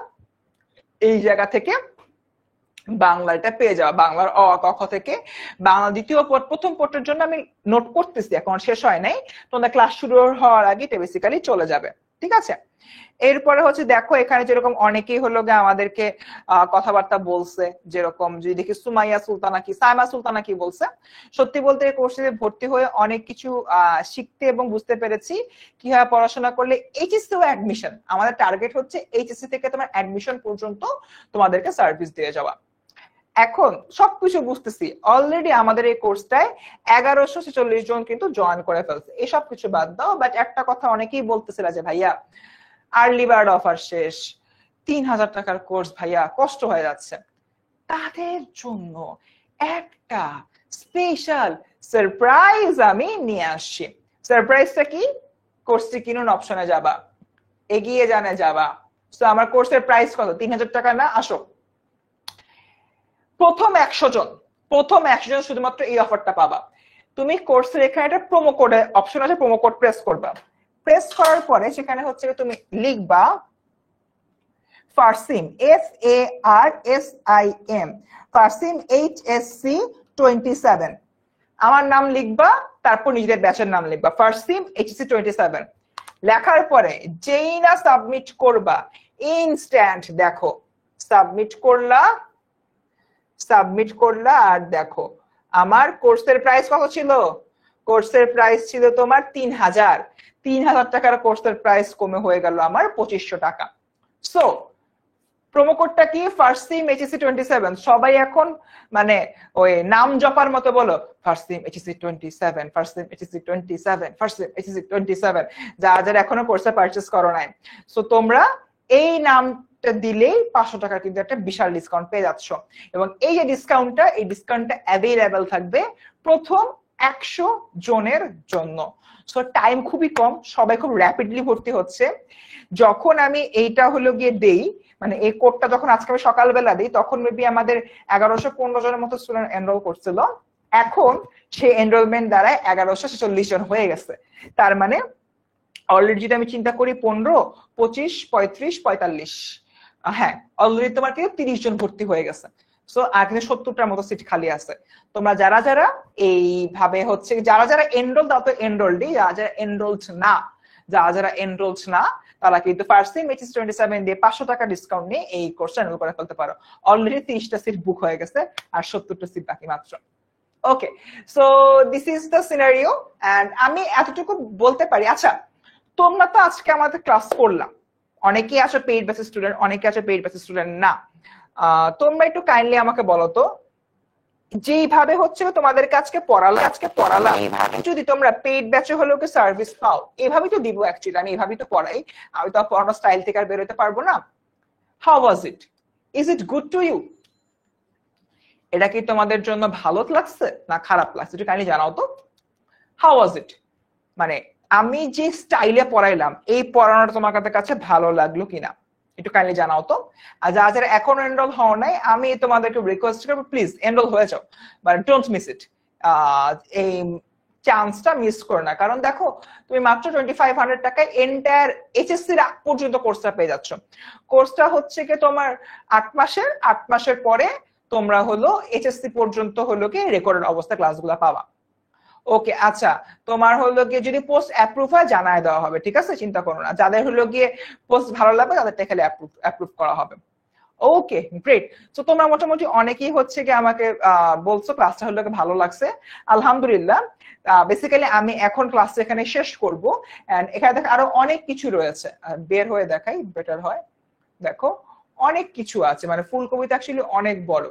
এই জায়গা থেকে বাংলাটা পেয়ে যাওয়া, বাংলার অ ক খ থেকে বাংলা দ্বিতীয় পত্র প্রথম পত্রের জন্য আমি নোট করতেছি, এখন শেষ হয় নাই, তোমাদের ক্লাস শুরু হওয়ার আগে এটা বেসিক্যালি চলে যাবে, ঠিক আছে? এরপরে হচ্ছে দেখো এখানে যেরকম অনেকেই হলো গিয়ে আমাদেরকে কথাবার্তা বলছে, যেরকম যদি দেখি সুমাইয়া সুলতানা কি সাইমা সুলতানা কি বলছে। সত্যি বলতে এই কোর্সে ভর্তি হয়ে অনেক কিছু শিখতে এবং বুঝতে পেরেছি কিভাবে পড়াশোনা করলে এইচএসসি ও অ্যাডমিশন, আমাদের টার্গেট হচ্ছে এইচএসসি থেকে তোমার অ্যাডমিশন পর্যন্ত তোমাদেরকে সার্ভিস দিয়ে যাওয়া। এখন সবকিছু বুঝতেছি, অলরেডি আমাদের এই কোর্সটায় 1146 জন কিন্তু জয়েন করে ফেলছে। এই সব কিছু বাদ দাও, বাট একটা কথা অনেকেই বলতেছিল যে ভাইয়া আর্লি বার্ড অফার শেষ, 3000 টাকার কোর্স ভাইয়া কষ্ট হয়ে যাচ্ছে। তাদের জন্য একটা স্পেশাল সারপ্রাইজ আমি নিয়ে আসছি। সারপ্রাইজটা কি? কোর্সটি কিনুন অপশনে যাবা, এগিয়ে জানে যাবা। তো আমার কোর্সের প্রাইস কত? 3000 টাকা না? আসো প্রথম 100 জন, প্রথম 100 জন শুধুমাত্র এই অফারটা পাবা। তুমি কোর্সের এখানে একটা প্রোমো কোড অপশন আছে, প্রোমো কোড প্রেস করবা। প্রেস করার পরে সেখানে হচ্ছে তুমি লিখবা ফারসিম, FARSIM, ফারসিম HSC 27। আমার নাম লিখবা, তারপর নিজেদের ব্যাচের নাম লিখবা, ফার্স্ট সিম এইচএসসি 27। লেখার পরে যেই না সাবমিট করবা ইনস্ট্যান্ট দেখো সাবমিট করলা আর দেখো আমার কোর্সের প্রাইস কত ছিল? কোর্সের প্রাইস ছিল তোমার 3000 টাকার কোর্সের প্রাইস কমে হয়ে গেল আমার 2500 টাকা। সো প্রোমো কোডটা কি? ফার্স্ট সিম এইচএসসি 27। সবাই এখন মানে ওই নাম জপার মতো বলো, ফার্স্ট সিম এইচএসসি 27, ফার্স্ট সিম এইচএসসি 27, ফার্স্ট সিম এইচএসসি 27, যারা এখনো কোর্সে পারচেজ করো নাই। সো তোমরা এই নামটা দিলেই 500 টাকা কিন্তু একটা বিশাল ডিসকাউন্ট পেয়ে যাচ্ছ। এবং এই যে ডিসকাউন্টটা অ্যাভেলেবেল থাকবে প্রথম 100 জনের জন্য। সো টাইম খুবই কম, সবাই খুব র্যাপিডলি ভর্তি হচ্ছে। যখন আমি এইটা হলো গিয়ে দেই, মানে এই কোডটা যখন আজকে আমি সকালবেলা দিই, তখন মেবি আমাদের 1115 জনের মতো স্টুডেন্ট এনরোল করছিল। এখন সেই এনরোলমেন্ট দ্বারা 1146 জন হয়ে গেছে। তার মানে অলরেডি যদি আমি চিন্তা করি 15, 25, 35, 45, হ্যাঁ অলরেডি তোমার কি 30 জন ভর্তি হয়ে গেছে। সো আর কিন্তু 70টার মতো সিট খালি আছে। তোমরা যারা এইভাবে হচ্ছে যারা এনরোল দাও তো এনরোলডি, যারা এনরোলড না তারা কিন্তু ফার্স্ট সিম এইচএসসি 27 দিয়ে 500 টাকা ডিসকাউন্ট নিয়ে এই কোর্সে এনরোল করে ফেলতে পারো। অলরেডি 30টা সিট বুক হয়ে গেছে আর 70টা সিট বাকি মাত্র। Okay, so this is the scenario. And আমি এতটুকু বলতে পারি, আচ্ছা তোমরা তো আজকে আমাদের ক্লাস করলাম, অনেকেই আসো পেইড ব্যাচের স্টুডেন্ট, অনেকে আসো পেইড ব্যাচের স্টুডেন্ট না। তোমরা একটু কাইন্ডলি আমাকে বলো তো, যেইভাবে হচ্ছে তোমাদের কাছে পড়ালাম যদি তোমরা পেইড ব্যাচে হলেও কি সার্ভিস পাও? এভাবেই তো দিব অ্যাকচুয়ালি, আমি এভাবেই তো পড়াই, আমি তো পড়ানোর স্টাইল থেকে আর বেরোতে পারবো না। How was it? Is it good to you? এটা কি তোমাদের জন্য ভালো লাগছে না খারাপ লাগছে? একটু কাইন্ডলি জানাও তো। হাউ ওয়াজ ইট? মানে আমি যে স্টাইলে পড়াইলাম এই পড়ানোটা তোমার কাছে ভালো লাগলো কিনা একটু কাইন্ডলি জানাও তো। আর যারা এখনো এনরোল হও নাই, আমি তোমাদেরকে রিকোয়েস্ট করবো প্লিজ এনরোল হয়ে যাও, বাট ডোন্ট মিস ইট। এই চান্সটা মিস করো না, কারণ দেখো তুমি মাত্র 2500 টাকায় এন্টায়ার এইচএসসি পর্যন্ত কোর্সটা পেয়ে যাচ্ছ। কোর্সটা হচ্ছে কি তোমার 8 মাসের পরে তোমরা হলো এইচএসসি পর্যন্ত হলো কি রেকর্ডেড অবস্থা ক্লাসগুলো পাবা। ওকে, আচ্ছা তোমার হলো গিয়ে যদি পোস্ট অ্যাপ্রুভ হয় জানায় দেওয়া হবে, ঠিক আছে, চিন্তা করো না। যাদের হলো গিয়ে পোস্ট ভালো লাগবে তাদেরটা খালি অ্যাপ্রুভ করা হবে। Okay great. তো তোমরা মোটামুটি অনেকেই হচ্ছে কি আমাকে বলছো ক্লাসটা হলো ভালো লাগছে, আলহামদুলিল্লাহ। বেসিক্যালি আমি এখন ক্লাস এখানে শেষ করব। এন্ড এখানে দেখো আরো অনেক কিছু রয়েছে, বের হয়ে দেখাই বেটার হয়। দেখো অনেক কিছু আছে, মানে ফুল কবিতা অ্যাকচুয়ালি অনেক বড়।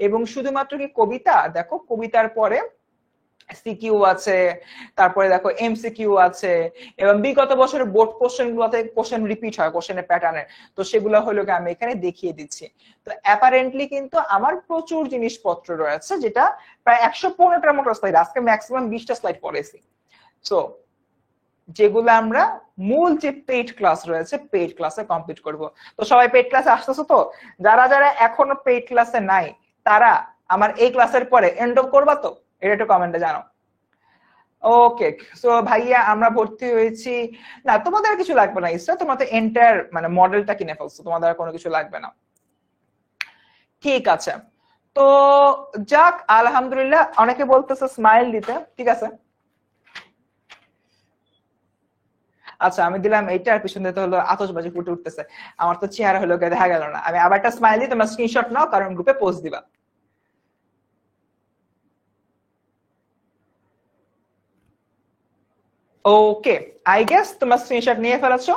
এবং শুধুমাত্র কি কবিতা, দেখো কবিতার পরে সিকিউ আছে, তারপরে দেখো এমসিকিউ আছে, এবং বিগত বছরের বোর্ড কোশ্চেন গুলোতে কোশ্চেন রিপিট হয় কোশ্চেনের প্যাটার্নে, তো সেগুলো হলো আমি এখানে দেখিয়ে দিচ্ছি। তো অ্যাপারেন্টলি কিন্তু আমার প্রচুর জিনিসপত্র রয়েছে, যেটা প্রায় 115টার মতো স্লাইড, আজকে ম্যাক্সিমাম 20টা স্লাইড পড়েছি। সো যেগুলো আমরা মূল যে পেইড ক্লাস রয়েছে পেইড ক্লাসে কমপ্লিট করব। তো সবাই পেইড ক্লাসে আসতেছো তো? যারা এখনো পেইড ক্লাসে নাই তারা আমার এই ক্লাসের পরে এনরোল করবা তো? এটা একটু কমেন্টে জানাও। ওকে, সো ভাইয়া আমরা ভর্তি হয়েছি। না তোমাদের কিছু লাগবে না ইসরা, তোমাদের এন্টায়ার মানে মডেলটা কিনে ফেলছো, তোমাদের কোনো কিছু লাগবে না। ঠিক আছে, তো যাক আলহামদুলিল্লাহ। অনেকে বলতেছে স্মাইল দিতে, ঠিক আছে। আচ্ছা আমি দিলাম এইটা, আর পিছনে তো হলো আতশবাজি ফুটে উঠতেছে, আমার তো চেহারা হলো দেখা গেল না। আমি আবার একটা স্মাইল দিই, তোমরা স্ক্রিনশট নাও কারণ গ্রুপে পোস্ট দিবা। ওকে, আই গেস তোমরা স্ক্রিনশট নিয়ে ফেলেছো।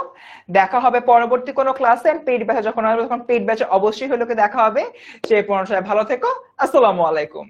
দেখা হবে পরবর্তী কোনো ক্লাসে, পেইড ব্যাচে যখন পেইড ব্যাচে অবশ্যই হলো দেখা হবে। সে পর্যন্ত ভালো থেকো, আসসালামু আলাইকুম।